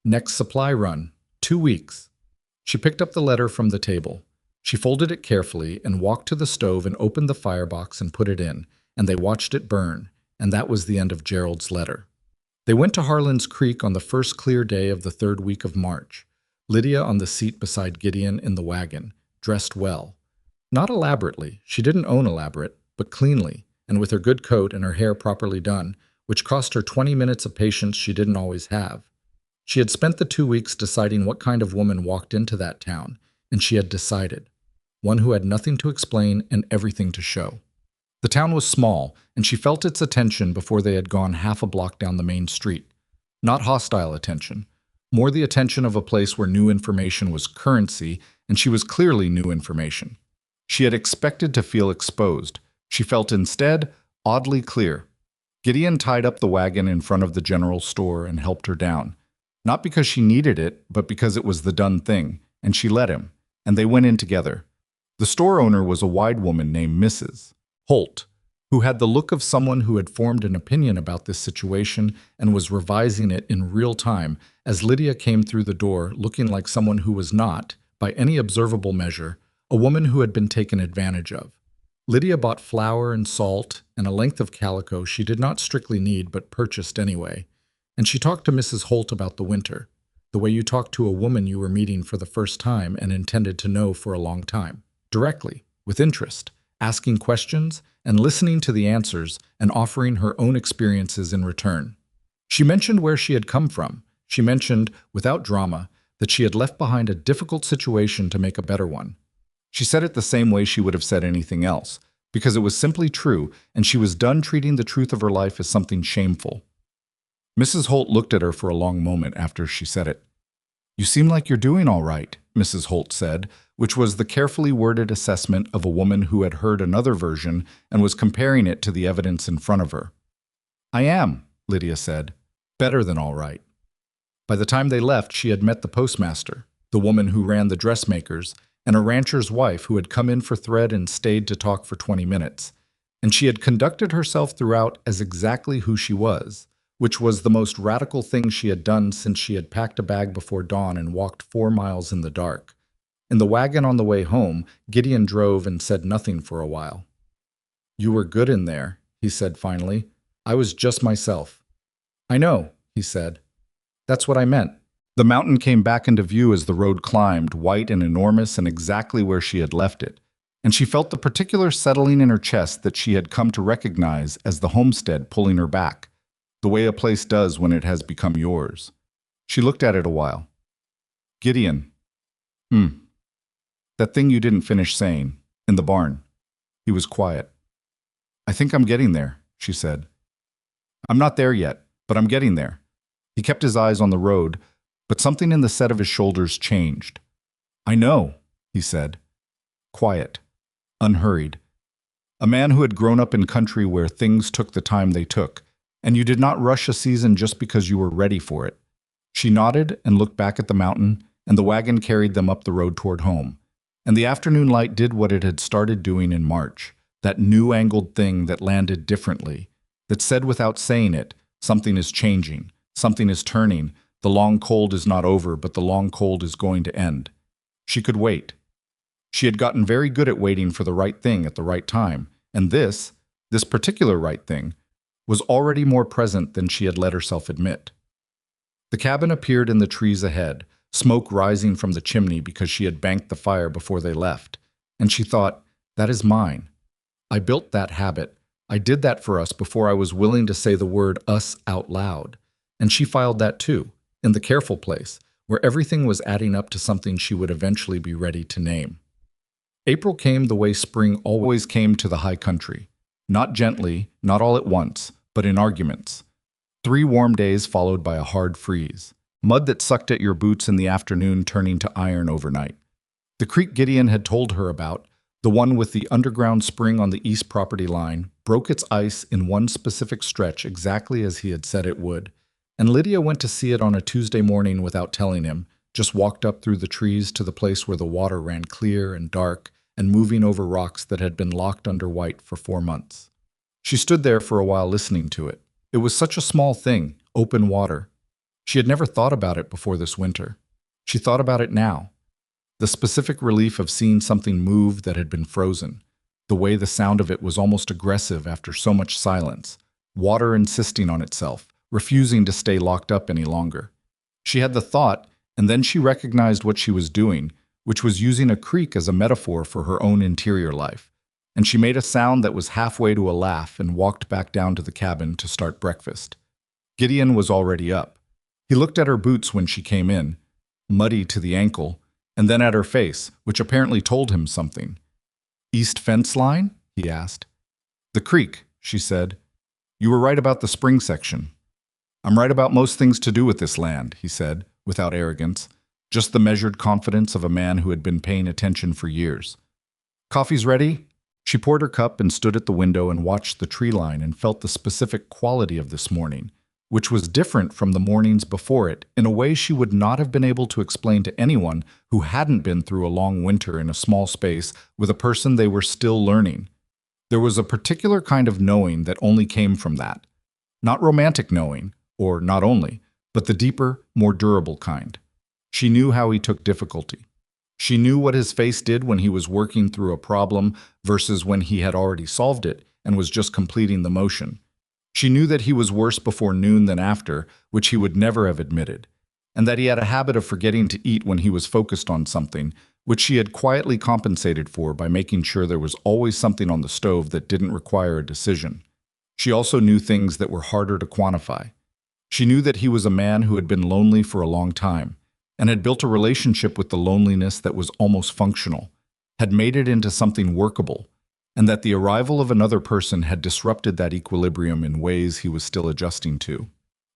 "Next supply run. 2 weeks." She picked up the letter from the table. She folded it carefully and walked to the stove and opened the firebox and put it in, and they watched it burn, and that was the end of Gerald's letter. They went to Harlan's Creek on the first clear day of the 3rd week of March. Lydia on the seat beside Gideon in the wagon, dressed well. Not elaborately, she didn't own elaborate, but cleanly, and with her good coat and her hair properly done, which cost her 20 minutes of patience she didn't always have. She had spent the 2 weeks deciding what kind of woman walked into that town, and she had decided. One who had nothing to explain and everything to show. The town was small, and she felt its attention before they had gone half a block down the main street. Not hostile attention, more the attention of a place where new information was currency, and she was clearly new information. She had expected to feel exposed. She felt instead oddly clear. Gideon tied up the wagon in front of the general store and helped her down. Not because she needed it, but because it was the done thing, and she let him, and they went in together. The store owner was a wide woman named Mrs. Holt, who had the look of someone who had formed an opinion about this situation and was revising it in real time as Lydia came through the door looking like someone who was not, by any observable measure, a woman who had been taken advantage of. Lydia bought flour and salt and a length of calico she did not strictly need but purchased anyway, and she talked to Mrs. Holt about the winter, the way you talk to a woman you were meeting for the first time and intended to know for a long time, directly, with interest, asking questions and listening to the answers and offering her own experiences in return. She mentioned where she had come from. She mentioned, without drama, that she had left behind a difficult situation to make a better one. She said it the same way she would have said anything else, because it was simply true, and she was done treating the truth of her life as something shameful. Mrs. Holt looked at her for a long moment after she said it. "You seem like you're doing all right," Mrs. Holt said, which was the carefully worded assessment of a woman who had heard another version and was comparing it to the evidence in front of her. "I am," Lydia said. "Better than all right." By the time they left, she had met the postmaster, the woman who ran the dressmakers, and a rancher's wife who had come in for thread and stayed to talk for 20 minutes. And she had conducted herself throughout as exactly who she was, which was the most radical thing she had done since she had packed a bag before dawn and walked 4 miles in the dark. In the wagon on the way home, Gideon drove and said nothing for a while. "You were good in there," he said finally. "I was just myself." "I know," he said. "That's what I meant." The mountain came back into view as the road climbed, white and enormous and exactly where she had left it, and she felt the particular settling in her chest that she had come to recognize as the homestead pulling her back, the way a place does when it has become yours. She looked at it a while. "Gideon. That thing you didn't finish saying, in the barn." He was quiet. "I think I'm getting there," she said. "I'm not there yet, but I'm getting there." He kept his eyes on the road, but something in the set of his shoulders changed. "I know," he said. Quiet, unhurried. A man who had grown up in country where things took the time they took, and you did not rush a season just because you were ready for it. She nodded and looked back at the mountain, and the wagon carried them up the road toward home. And the afternoon light did what it had started doing in March, that new angled thing that landed differently, that said without saying it, something is changing, something is turning, the long cold is not over, but the long cold is going to end. She could wait. She had gotten very good at waiting for the right thing at the right time, and this particular right thing, was already more present than she had let herself admit. The cabin appeared in the trees ahead, smoke rising from the chimney because she had banked the fire before they left, and she thought, "That is mine. I built that habit. I did that for us before I was willing to say the word us out loud. And she filed that too, in the careful place, where everything was adding up to something she would eventually be ready to name. April came the way spring always came to the high country. Not gently, not all at once, but in arguments. 3 warm days followed by a hard freeze. Mud that sucked at your boots in the afternoon turning to iron overnight. The creek Gideon had told her about, the one with the underground spring on the east property line, broke its ice in one specific stretch exactly as he had said it would, and Lydia went to see it on a Tuesday morning without telling him, just walked up through the trees to the place where the water ran clear and dark and moving over rocks that had been locked under white for 4 months. She stood there for a while listening to it. It was such a small thing, open water. She had never thought about it before this winter. She thought about it now. The specific relief of seeing something move that had been frozen. The way the sound of it was almost aggressive after so much silence. Water insisting on itself, refusing to stay locked up any longer. She had the thought, and then she recognized what she was doing, which was using a creek as a metaphor for her own interior life. And she made a sound that was halfway to a laugh and walked back down to the cabin to start breakfast. Gideon was already up. He looked at her boots when she came in, muddy to the ankle, and then at her face, which apparently told him something. "East fence line?" he asked. "The creek," she said. "You were right about the spring section." "I'm right about most things to do with this land," he said, without arrogance, just the measured confidence of a man who had been paying attention for years. "Coffee's ready?" She poured her cup and stood at the window and watched the tree line and felt the specific quality of this morning, which was different from the mornings before it in a way she would not have been able to explain to anyone who hadn't been through a long winter in a small space with a person they were still learning. There was a particular kind of knowing that only came from that. Not romantic knowing, or not only, but the deeper, more durable kind. She knew how he took difficulty. She knew what his face did when he was working through a problem versus when he had already solved it and was just completing the motion. She knew that he was worse before noon than after, which he would never have admitted, and that he had a habit of forgetting to eat when he was focused on something, which she had quietly compensated for by making sure there was always something on the stove that didn't require a decision. She also knew things that were harder to quantify. She knew that he was a man who had been lonely for a long time, and had built a relationship with the loneliness that was almost functional, had made it into something workable, and that the arrival of another person had disrupted that equilibrium in ways he was still adjusting to.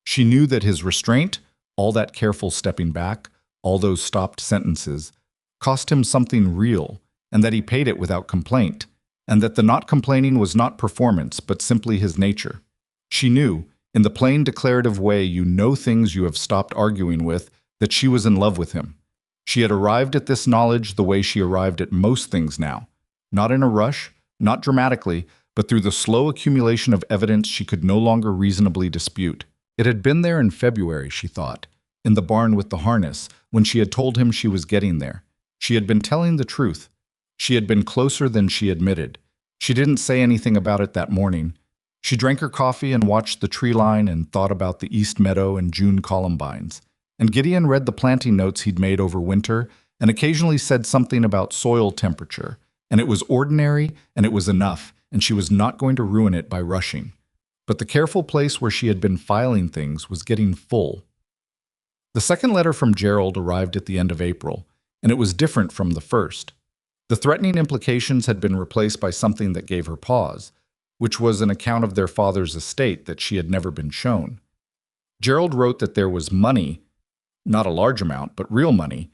She knew that his restraint, all that careful stepping back, all those stopped sentences, cost him something real, and that he paid it without complaint, and that the not complaining was not performance, but simply his nature. She knew, in the plain declarative way you know things you have stopped arguing with, that she was in love with him. She had arrived at this knowledge the way she arrived at most things now, not in a rush, not dramatically, but through the slow accumulation of evidence she could no longer reasonably dispute. It had been there in February, she thought, in the barn with the harness, when she had told him she was getting there. She had been telling the truth. She had been closer than she admitted. She didn't say anything about it that morning. She drank her coffee and watched the tree line and thought about the East Meadow and June columbines. And Gideon read the planting notes he'd made over winter and occasionally said something about soil temperature. And it was ordinary, and it was enough, and she was not going to ruin it by rushing. But the careful place where she had been filing things was getting full. The second letter from Gerald arrived at the end of April, and it was different from the first. The threatening implications had been replaced by something that gave her pause, which was an account of their father's estate that she had never been shown. Gerald wrote that there was money, not a large amount, but real money,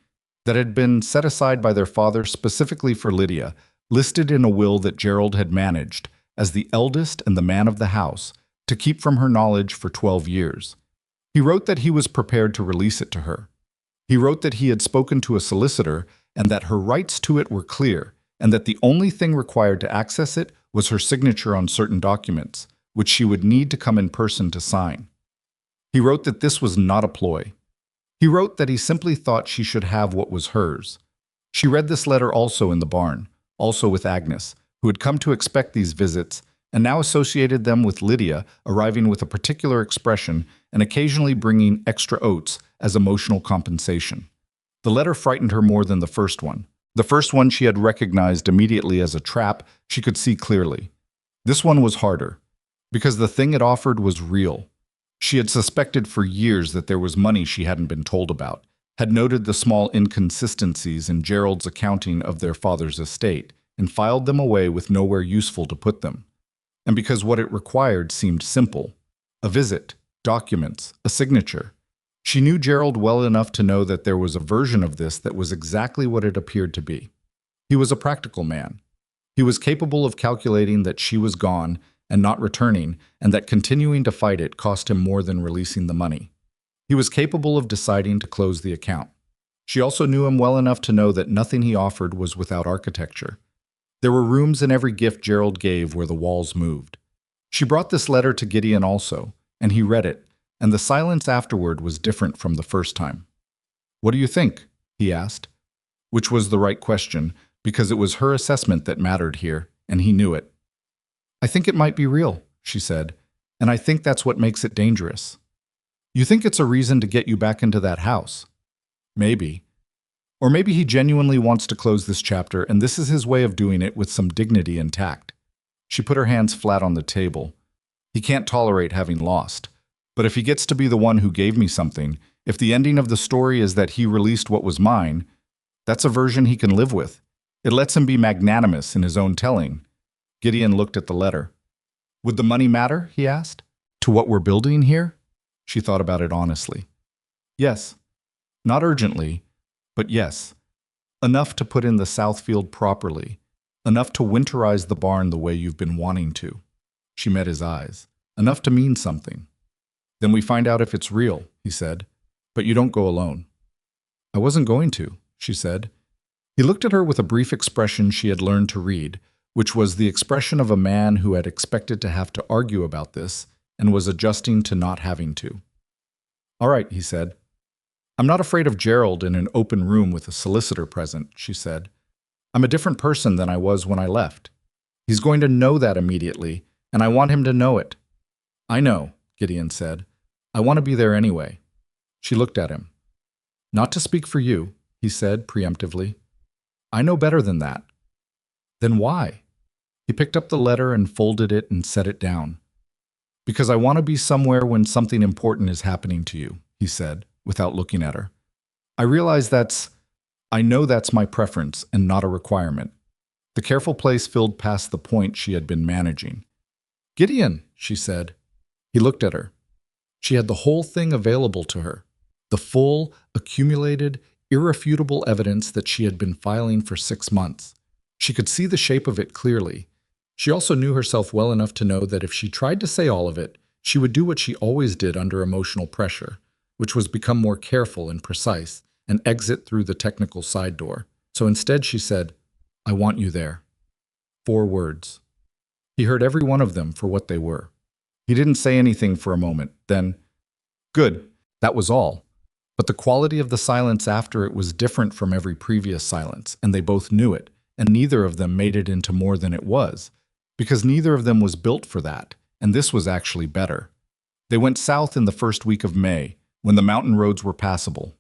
that had been set aside by their father specifically for Lydia, listed in a will that Gerald had managed, as the eldest and the man of the house, to keep from her knowledge for 12 years. He wrote that he was prepared to release it to her. He wrote that he had spoken to a solicitor and that her rights to it were clear, and that the only thing required to access it was her signature on certain documents, which she would need to come in person to sign. He wrote that this was not a ploy. He wrote that he simply thought she should have what was hers. She read this letter also in the barn, also with Agnes, who had come to expect these visits, and now associated them with Lydia arriving with a particular expression and occasionally bringing extra oats as emotional compensation. The letter frightened her more than the first one. The first one she had recognized immediately as a trap she could see clearly. This one was harder, because the thing it offered was real. She had suspected for years that there was money she hadn't been told about, had noted the small inconsistencies in Gerald's accounting of their father's estate, and filed them away with nowhere useful to put them. And because what it required seemed simple, a visit, documents, a signature, she knew Gerald well enough to know that there was a version of this that was exactly what it appeared to be. He was a practical man. He was capable of calculating that she was gone and not returning, and that continuing to fight it cost him more than releasing the money. He was capable of deciding to close the account. She also knew him well enough to know that nothing he offered was without architecture. There were rooms in every gift Gerald gave where the walls moved. She brought this letter to Gideon also, and he read it, and the silence afterward was different from the first time. "What do you think?" he asked, which was the right question, because it was her assessment that mattered here, and he knew it. "I think it might be real," she said, "and I think that's what makes it dangerous." "You think it's a reason to get you back into that house?" "Maybe. Or maybe he genuinely wants to close this chapter, and this is his way of doing it with some dignity and tact." She put her hands flat on the table. "He can't tolerate having lost. But if he gets to be the one who gave me something, if the ending of the story is that he released what was mine, that's a version he can live with. It lets him be magnanimous in his own telling." Gideon looked at the letter. "Would the money matter?" he asked. "To what we're building here?" She thought about it honestly. "Yes. Not urgently, but yes. Enough to put in the south field properly. Enough to winterize the barn the way you've been wanting to." She met his eyes. "Enough to mean something." "Then we find out if it's real," he said. "But you don't go alone." "I wasn't going to," she said. He looked at her with a brief expression she had learned to read, which was the expression of a man who had expected to have to argue about this and was adjusting to not having to. "All right," he said. "I'm not afraid of Gerald in an open room with a solicitor present," she said. "I'm a different person than I was when I left. He's going to know that immediately, and I want him to know it." "I know," Gideon said. "I want to be there anyway." She looked at him. "Not to speak for you," he said preemptively. "I know better than that." "Then why?" He picked up the letter and folded it and set it down. "Because I want to be somewhere when something important is happening to you," he said, without looking at her. "I realize I know that's my preference and not a requirement." The careful place filled past the point she had been managing. "Gideon," she said. He looked at her. She had the whole thing available to her. The full, accumulated, irrefutable evidence that she had been filing for 6 months. She could see the shape of it clearly. She also knew herself well enough to know that if she tried to say all of it, she would do what she always did under emotional pressure, which was become more careful and precise and exit through the technical side door. So instead she said, "I want you there." 4 words. He heard every one of them for what they were. He didn't say anything for a moment. Then, "Good," that was all. But the quality of the silence after it was different from every previous silence, and they both knew it, and neither of them made it into more than it was, because neither of them was built for that, and this was actually better. They went south in the first week of May, when the mountain roads were passable.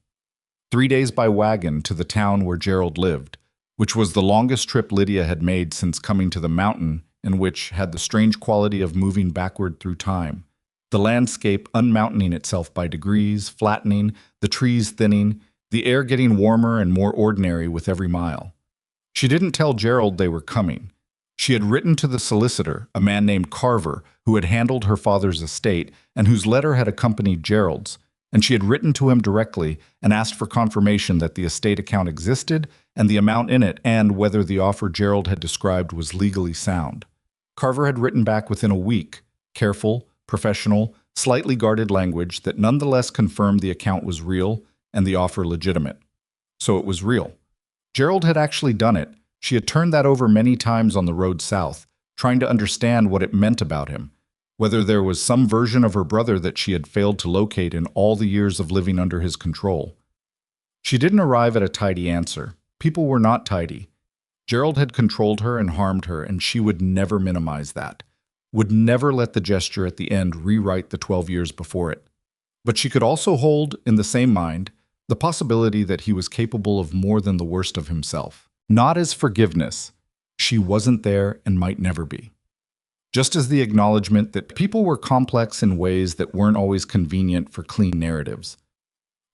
3 days by wagon to the town where Gerald lived, which was the longest trip Lydia had made since coming to the mountain, and which had the strange quality of moving backward through time. The landscape unmountaining itself by degrees, flattening, the trees thinning, the air getting warmer and more ordinary with every mile. She didn't tell Gerald they were coming. She had written to the solicitor, a man named Carver, who had handled her father's estate and whose letter had accompanied Gerald's, and she had written to him directly and asked for confirmation that the estate account existed and the amount in it and whether the offer Gerald had described was legally sound. Carver had written back within a week, careful, professional, slightly guarded language that nonetheless confirmed the account was real and the offer legitimate. So it was real. Gerald had actually done it. She had turned that over many times on the road south, trying to understand what it meant about him, whether there was some version of her brother that she had failed to locate in all the years of living under his control. She didn't arrive at a tidy answer. People were not tidy. Gerald had controlled her and harmed her, and she would never minimize that, would never let the gesture at the end rewrite the 12 years before it. But she could also hold, in the same mind, the possibility that he was capable of more than the worst of himself. Not as forgiveness. She wasn't there and might never be. just as the acknowledgement that people were complex in ways that weren't always convenient for clean narratives.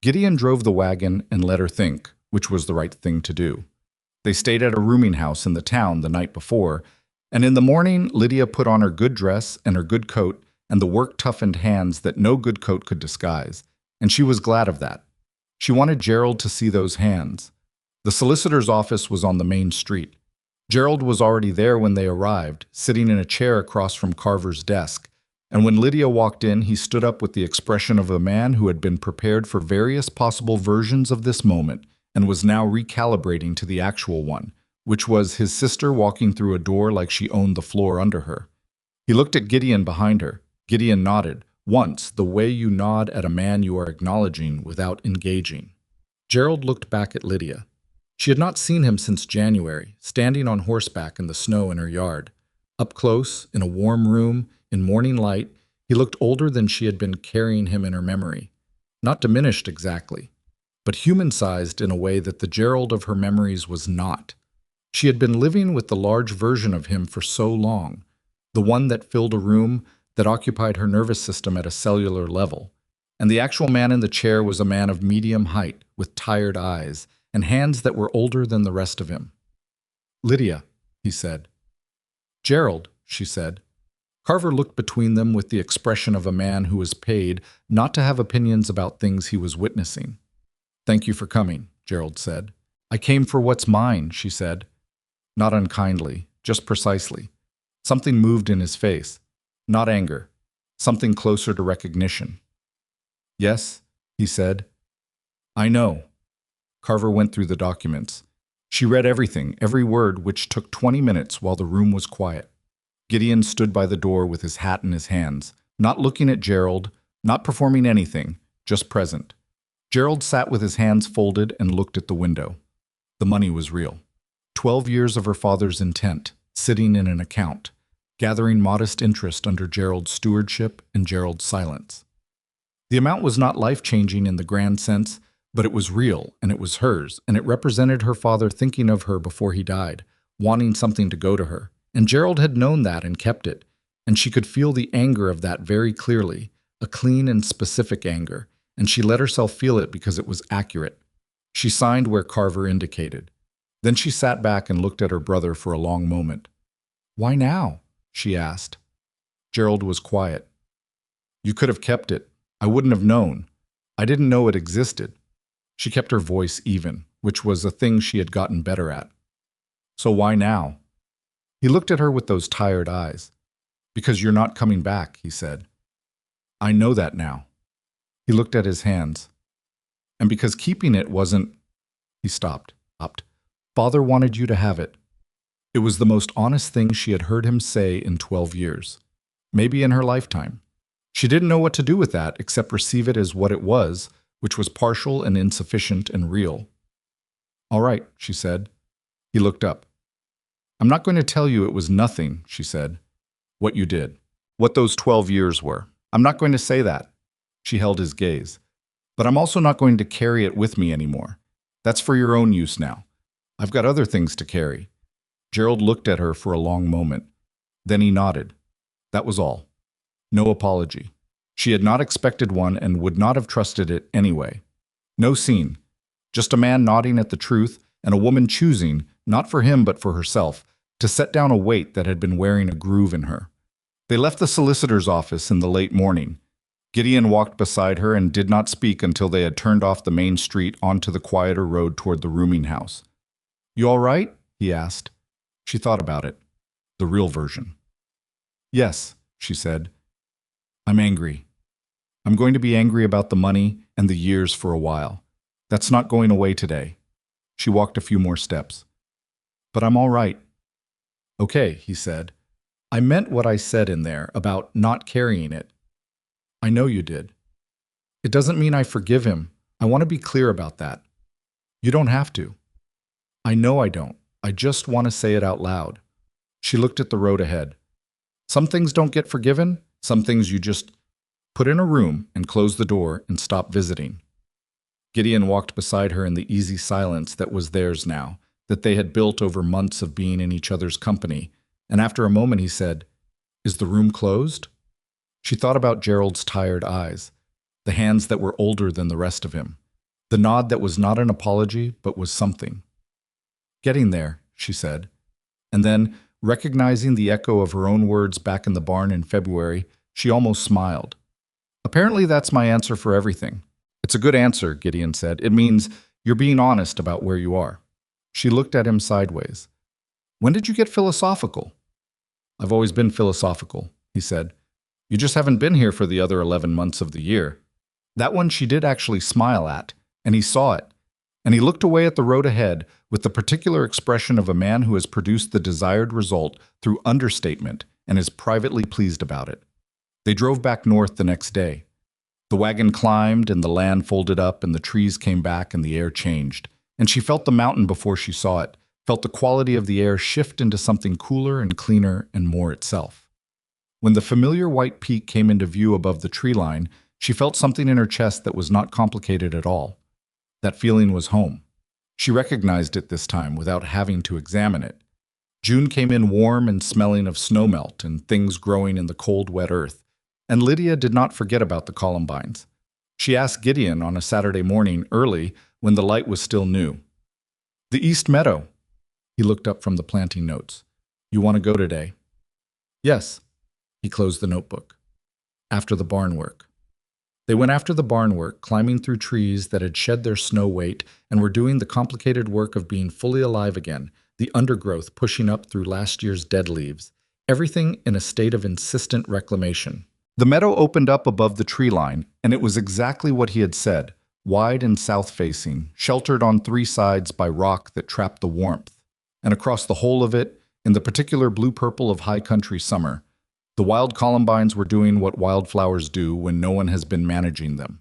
Gideon drove the wagon and let her think, which was the right thing to do. They stayed at a rooming house in the town the night before, and in the morning, Lydia put on her good dress and her good coat and the work-toughened hands that no good coat could disguise, and she was glad of that. She wanted Gerald to see those hands. The solicitor's office was on the main street. Gerald was already there when they arrived, sitting in a chair across from Carver's desk, and when Lydia walked in, he stood up with the expression of a man who had been prepared for various possible versions of this moment and was now recalibrating to the actual one, which was his sister walking through a door like she owned the floor under her. He looked at Gideon behind her. Gideon nodded, once the way you nod at a man you are acknowledging without engaging. Gerald looked back at Lydia. She had not seen him since January, standing on horseback in the snow in her yard. Up close, in a warm room, in morning light, he looked older than she had been carrying him in her memory. Not diminished exactly, but human-sized in a way that the Gerald of her memories was not. She had been living with the large version of him for so long, the one that filled a room, that occupied her nervous system at a cellular level. And the actual man in the chair was a man of medium height, with tired eyes, and hands that were older than the rest of him. "Lydia," he said. "Gerald," she said. Carver looked between them with the expression of a man who was paid not to have opinions about things he was witnessing. "Thank you for coming," Gerald said. "I came for what's mine," she said. Not unkindly, just precisely. Something moved in his face. Not anger. Something closer to recognition. "Yes," he said. "I know." Carver went through the documents. She read everything, every word, which took 20 minutes while the room was quiet. Gideon stood by the door with his hat in his hands, not looking at Gerald, not performing anything, just present. Gerald sat with his hands folded and looked at the window. The money was real. 12 years of her father's intent, sitting in an account, gathering modest interest under Gerald's stewardship and Gerald's silence. The amount was not life-changing in the grand sense, but it was real, and it was hers, and it represented her father thinking of her before he died, wanting something to go to her. And Gerald had known that and kept it, and she could feel the anger of that very clearly, a clean and specific anger, and she let herself feel it because it was accurate. She signed where Carver indicated. Then she sat back and looked at her brother for a long moment. "Why now?" she asked. Gerald was quiet. "You could have kept it. I wouldn't have known. I didn't know it existed." She kept her voice even, which was a thing she had gotten better at. "So why now?" He looked at her with those tired eyes. "Because you're not coming back," he said. "I know that now." He looked at his hands. "And because keeping it wasn't—" He stopped. "Father wanted you to have it." It was the most honest thing she had heard him say in 12 years. Maybe in her lifetime. She didn't know what to do with that except receive it as what it was, which was partial and insufficient and real. "All right," she said. He looked up. "I'm not going to tell you it was nothing," she said. "What you did. What those 12 years were. I'm not going to say that." She held his gaze. "But I'm also not going to carry it with me anymore. That's for your own use now. I've got other things to carry." Gerald looked at her for a long moment. Then he nodded. That was all. No apology. She had not expected one and would not have trusted it anyway. No scene. Just a man nodding at the truth and a woman choosing, not for him but for herself, to set down a weight that had been wearing a groove in her. They left the solicitor's office in the late morning. Gideon walked beside her and did not speak until they had turned off the main street onto the quieter road toward the rooming house. "You all right?" he asked. She thought about it. The real version. "Yes," she said. "I'm angry. I'm going to be angry about the money and the years for a while. That's not going away today." She walked a few more steps. "But I'm all right." "Okay," he said. "I meant what I said in there about not carrying it. I know you did. It doesn't mean I forgive him. I want to be clear about that. You don't have to. I know I don't. I just want to say it out loud." She looked at the road ahead. "Some things don't get forgiven. Some things you just put in a room and close the door and stop visiting." Gideon walked beside her in the easy silence that was theirs now, that they had built over months of being in each other's company, and after a moment he said, Is the room closed? She thought about Gerald's tired eyes, the hands that were older than the rest of him, the nod that was not an apology but was something. Getting there, she said. And then, recognizing the echo of her own words back in the barn in February, she almost smiled. Apparently that's my answer for everything. It's a good answer, Gideon said. It means you're being honest about where you are. She looked at him sideways. When did you get philosophical? I've always been philosophical, he said. You just haven't been here for the other 11 months of the year. That one she did actually smile at, and he saw it. And he looked away at the road ahead with the particular expression of a man who has produced the desired result through understatement and is privately pleased about it. They drove back north the next day. The wagon climbed and the land folded up and the trees came back and the air changed. And she felt the mountain before she saw it, felt the quality of the air shift into something cooler and cleaner and more itself. When the familiar white peak came into view above the tree line, she felt something in her chest that was not complicated at all. That feeling was home. She recognized it this time without having to examine it. June came in warm and smelling of snowmelt and things growing in the cold, wet earth. And Lydia did not forget about the columbines. She asked Gideon on a Saturday morning early when the light was still new. The East Meadow. He looked up from the planting notes. You want to go today? Yes. He closed the notebook. After the barn work. They went after the barn work, climbing through trees that had shed their snow weight and were doing the complicated work of being fully alive again, the undergrowth pushing up through last year's dead leaves, everything in a state of insistent reclamation. The meadow opened up above the tree line, and it was exactly what he had said, wide and south-facing, sheltered on three sides by rock that trapped the warmth. And across the whole of it, in the particular blue-purple of high country summer, the wild columbines were doing what wildflowers do when no one has been managing them.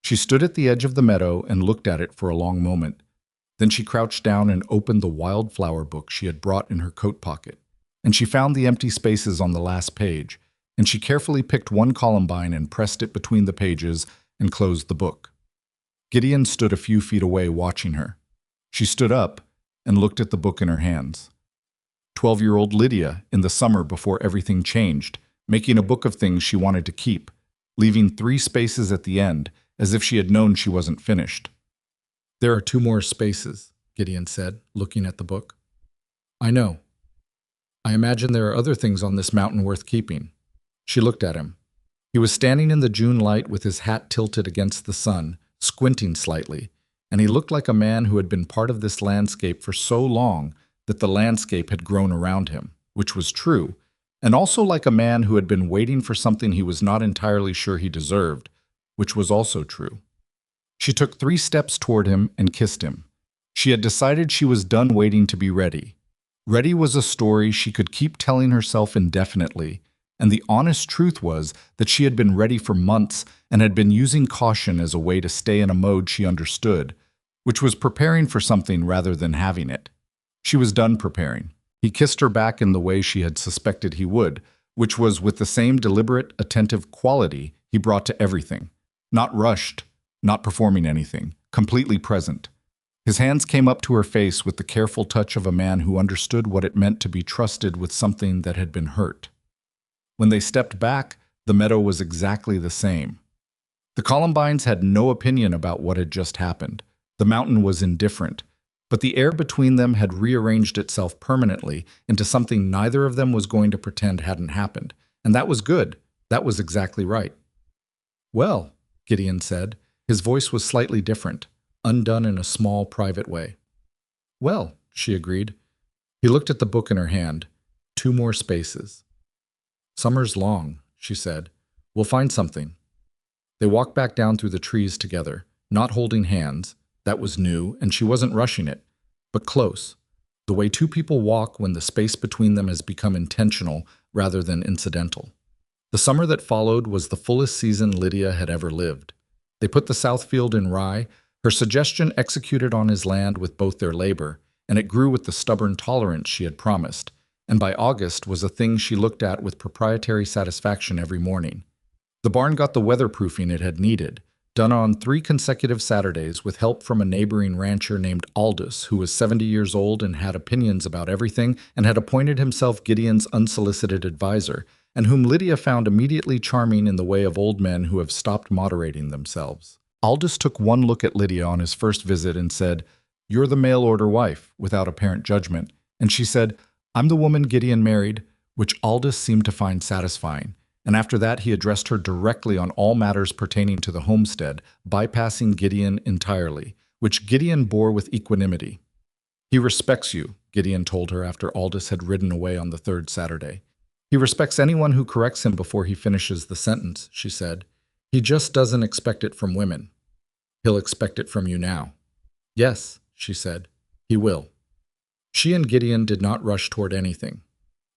She stood at the edge of the meadow and looked at it for a long moment. Then she crouched down and opened the wildflower book she had brought in her coat pocket. And she found the empty spaces on the last page, and she carefully picked one columbine and pressed it between the pages and closed the book. Gideon stood a few feet away watching her. She stood up and looked at the book in her hands. 12-year-old Lydia in the summer before everything changed, making a book of things she wanted to keep, leaving 3 spaces at the end as if she had known she wasn't finished. There are 2 more spaces, Gideon said, looking at the book. I know. I imagine there are other things on this mountain worth keeping. She looked at him. He was standing in the June light with his hat tilted against the sun, squinting slightly, and he looked like a man who had been part of this landscape for so long that the landscape had grown around him, which was true, and also like a man who had been waiting for something he was not entirely sure he deserved, which was also true. She took 3 steps toward him and kissed him. She had decided she was done waiting to be ready. Ready was a story she could keep telling herself indefinitely, and the honest truth was that she had been ready for months and had been using caution as a way to stay in a mode she understood, which was preparing for something rather than having it. She was done preparing. He kissed her back in the way she had suspected he would, which was with the same deliberate, attentive quality he brought to everything. Not rushed, not performing anything, completely present. His hands came up to her face with the careful touch of a man who understood what it meant to be trusted with something that had been hurt. When they stepped back, the meadow was exactly the same. The columbines had no opinion about what had just happened. The mountain was indifferent. But the air between them had rearranged itself permanently into something neither of them was going to pretend hadn't happened. And that was good. That was exactly right. Well, Gideon said. His voice was slightly different, undone in a small, private way. Well, she agreed. He looked at the book in her hand. 2 more spaces. Summer's long, she said. We'll find something. They walked back down through the trees together, not holding hands. That was new, and she wasn't rushing it, but close, the way 2 people walk when the space between them has become intentional rather than incidental. The summer that followed was the fullest season Lydia had ever lived. They put the south field in rye, her suggestion executed on his land with both their labor, and it grew with the stubborn tolerance she had promised, and by August was a thing she looked at with proprietary satisfaction every morning. The barn got the weatherproofing it had needed, done on 3 consecutive Saturdays with help from a neighboring rancher named Aldous, who was 70 years old and had opinions about everything and had appointed himself Gideon's unsolicited advisor, and whom Lydia found immediately charming in the way of old men who have stopped moderating themselves. Aldous took one look at Lydia on his first visit and said, "You're the mail-order wife," without apparent judgment, and she said, "I'm the woman Gideon married," which Aldous seemed to find satisfying. And after that he addressed her directly on all matters pertaining to the homestead, bypassing Gideon entirely, which Gideon bore with equanimity. "He respects you," Gideon told her after Aldous had ridden away on the third Saturday. "He respects anyone who corrects him before he finishes the sentence," she said. "He just doesn't expect it from women. He'll expect it from you now." "Yes," she said, "he will." She and Gideon did not rush toward anything.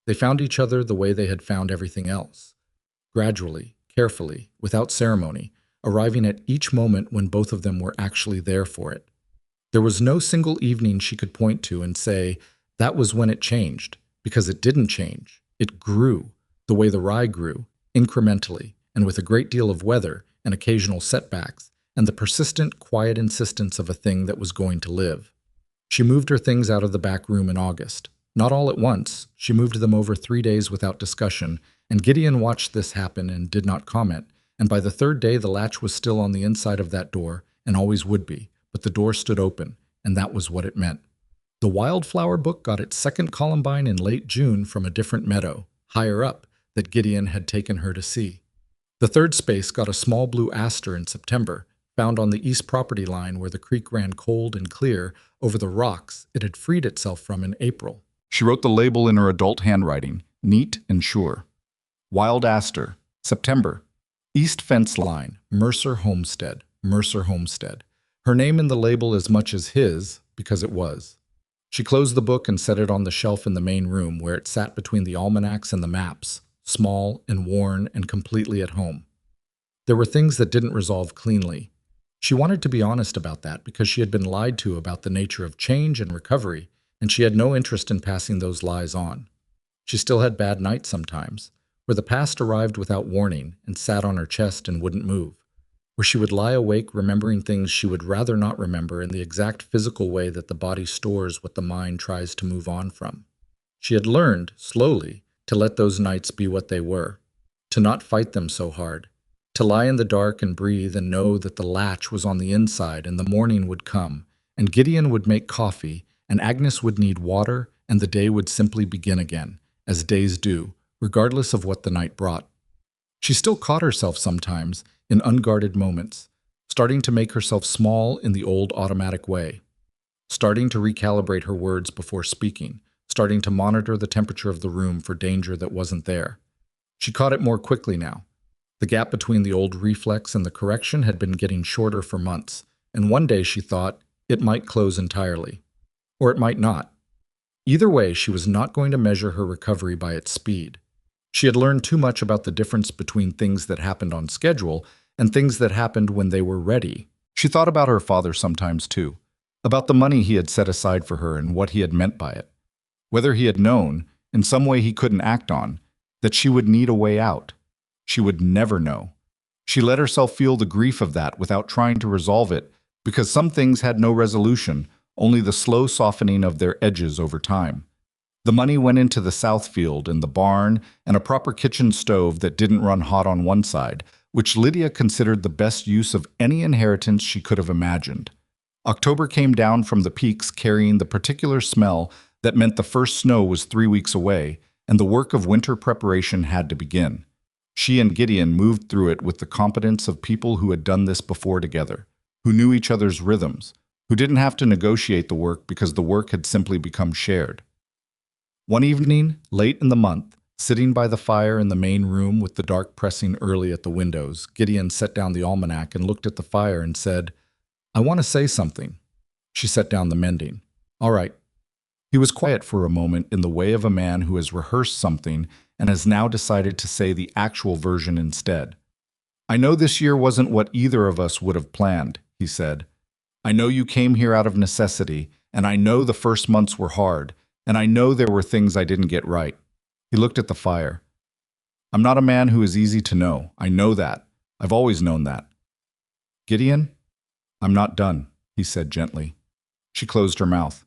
They found each other the way they had found everything else. Gradually, carefully, without ceremony, arriving at each moment when both of them were actually there for it. There was no single evening she could point to and say, that was when it changed, because it didn't change. It grew, the way the rye grew, incrementally, and with a great deal of weather and occasional setbacks, and the persistent, quiet insistence of a thing that was going to live. She moved her things out of the back room in August. Not all at once, she moved them over 3 days without discussion, and Gideon watched this happen and did not comment, and by the third day the latch was still on the inside of that door, and always would be, but the door stood open, and that was what it meant. The wildflower book got its second columbine in late June from a different meadow, higher up, that Gideon had taken her to see. The third space got a small blue aster in September, found on the east property line where the creek ran cold and clear over the rocks it had freed itself from in April. She wrote the label in her adult handwriting, neat and sure. Wild Aster, September. East fence line, Mercer Homestead, Mercer Homestead. Her name in the label as much as his, because it was. She closed the book and set it on the shelf in the main room where it sat between the almanacs and the maps, small and worn and completely at home. There were things that didn't resolve cleanly. She wanted to be honest about that because she had been lied to about the nature of change and recovery, and she had no interest in passing those lies on. She still had bad nights sometimes, where the past arrived without warning and sat on her chest and wouldn't move, where she would lie awake remembering things she would rather not remember in the exact physical way that the body stores what the mind tries to move on from. She had learned, slowly, to let those nights be what they were, to not fight them so hard, to lie in the dark and breathe and know that the latch was on the inside and the morning would come, and Gideon would make coffee, and Agnes would need water, and the day would simply begin again, as days do, regardless of what the night brought. She still caught herself sometimes, in unguarded moments, starting to make herself small in the old automatic way, starting to recalibrate her words before speaking, starting to monitor the temperature of the room for danger that wasn't there. She caught it more quickly now. The gap between the old reflex and the correction had been getting shorter for months, and one day she thought it might close entirely. Or it might not. Either way, she was not going to measure her recovery by its speed. She had learned too much about the difference between things that happened on schedule and things that happened when they were ready. She thought about her father sometimes too, about the money he had set aside for her and what he had meant by it. Whether he had known, in some way he couldn't act on, that she would need a way out. She would never know. She let herself feel the grief of that without trying to resolve it, because some things had no resolution, only the slow softening of their edges over time. The money went into the south field and the barn and a proper kitchen stove that didn't run hot on one side, which Lydia considered the best use of any inheritance she could have imagined. October came down from the peaks carrying the particular smell that meant the first snow was 3 weeks away, and the work of winter preparation had to begin. She and Gideon moved through it with the competence of people who had done this before together, who knew each other's rhythms, who didn't have to negotiate the work because the work had simply become shared. One evening, late in the month, sitting by the fire in the main room with the dark pressing early at the windows, Gideon set down the almanac and looked at the fire and said, "I want to say something." She set down the mending. "All right." He was quiet for a moment in the way of a man who has rehearsed something and has now decided to say the actual version instead. "I know this year wasn't what either of us would have planned," he said. "I know you came here out of necessity, and I know the first months were hard, and I know there were things I didn't get right." He looked at the fire. "I'm not a man who is easy to know. I know that. I've always known that." "Gideon, I'm not done," he said gently. She closed her mouth.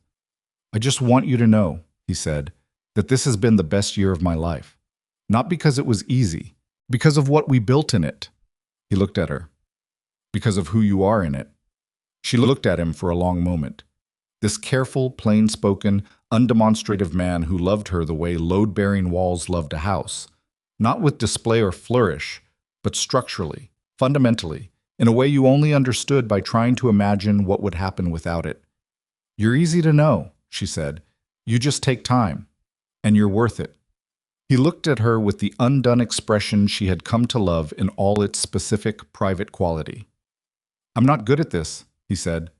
"I just want you to know," he said, "that this has been the best year of my life. Not because it was easy, because of what we built in it. He looked at her. Because of who you are in it. She looked at him for a long moment. This careful, plain-spoken, undemonstrative man who loved her the way load-bearing walls loved a house. Not with display or flourish, but structurally, fundamentally, in a way you only understood by trying to imagine what would happen without it. "You're easy to know," she said. "You just take time. And you're worth it." He looked at her with the undone expression she had come to love in all its specific, private quality. "I'm not good at this," he said.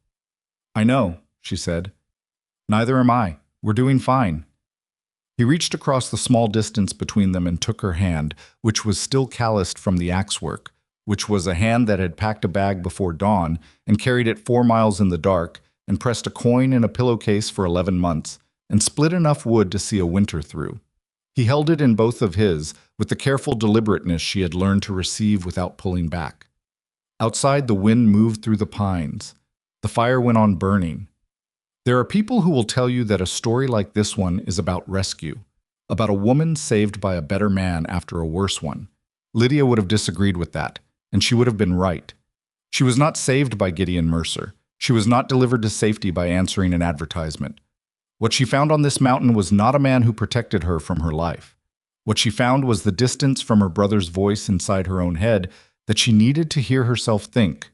"I know," she said. "Neither am I. We're doing fine." He reached across the small distance between them and took her hand, which was still calloused from the axe work, which was a hand that had packed a bag before dawn and carried it 4 miles in the dark and pressed a coin in a pillowcase for 11 months and split enough wood to see a winter through. He held it in both of his with the careful deliberateness she had learned to receive without pulling back. Outside, the wind moved through the pines. The fire went on burning. There are people who will tell you that a story like this one is about rescue, about a woman saved by a better man after a worse one. Lydia would have disagreed with that, and she would have been right. She was not saved by Gideon Mercer. She was not delivered to safety by answering an advertisement. What she found on this mountain was not a man who protected her from her life. What she found was the distance from her brother's voice inside her own head that she needed to hear herself think.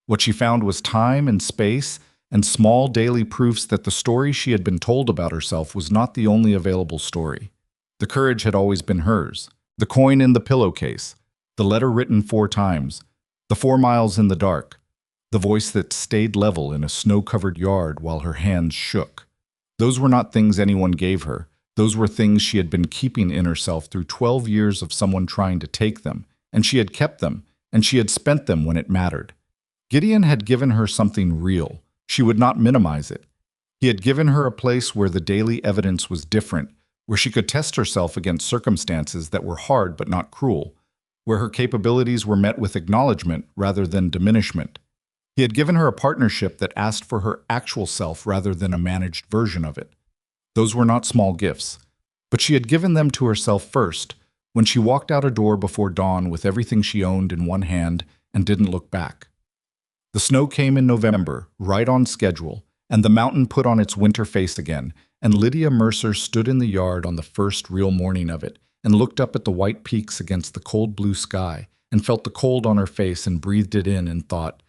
What she found was time and space and small daily proofs that the story she had been told about herself was not the only available story. The courage had always been hers. The coin in the pillowcase, the letter written 4 times, the 4 miles in the dark, the voice that stayed level in a snow-covered yard while her hands shook. Those were not things anyone gave her. Those were things she had been keeping in herself through 12 years of someone trying to take them, and she had kept them, and she had spent them when it mattered. Gideon had given her something real. She would not minimize it. He had given her a place where the daily evidence was different, where she could test herself against circumstances that were hard but not cruel, where her capabilities were met with acknowledgement rather than diminishment. He had given her a partnership that asked for her actual self rather than a managed version of it. Those were not small gifts, but she had given them to herself first, when she walked out a door before dawn with everything she owned in one hand and didn't look back. The snow came in November, right on schedule, and the mountain put on its winter face again, and Lydia Mercer stood in the yard on the first real morning of it and looked up at the white peaks against the cold blue sky and felt the cold on her face and breathed it in and thought,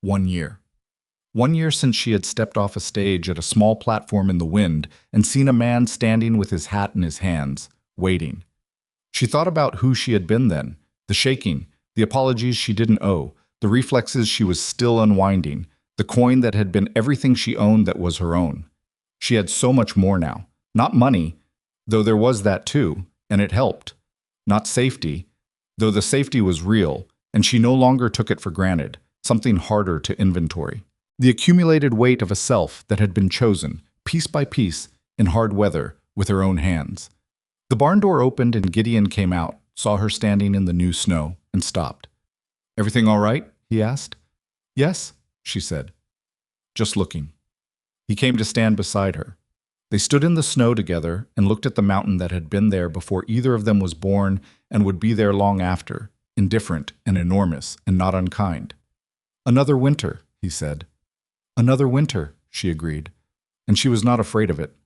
1 year. 1 year since she had stepped off a stage at a small platform in the wind and seen a man standing with his hat in his hands, waiting. She thought about who she had been then, the shaking, the apologies she didn't owe, the reflexes she was still unwinding, the coin that had been everything she owned that was her own. She had so much more now. Not money, though there was that too, and it helped. Not safety, though the safety was real, and she no longer took it for granted, something harder to inventory. The accumulated weight of a self that had been chosen, piece by piece, in hard weather, with her own hands. The barn door opened and Gideon came out, saw her standing in the new snow, and stopped. "Everything all right?" he asked. "Yes," she said. "Just looking." He came to stand beside her. They stood in the snow together and looked at the mountain that had been there before either of them was born and would be there long after, indifferent and enormous and not unkind. "Another winter," he said. "Another winter," she agreed, and she was not afraid of it.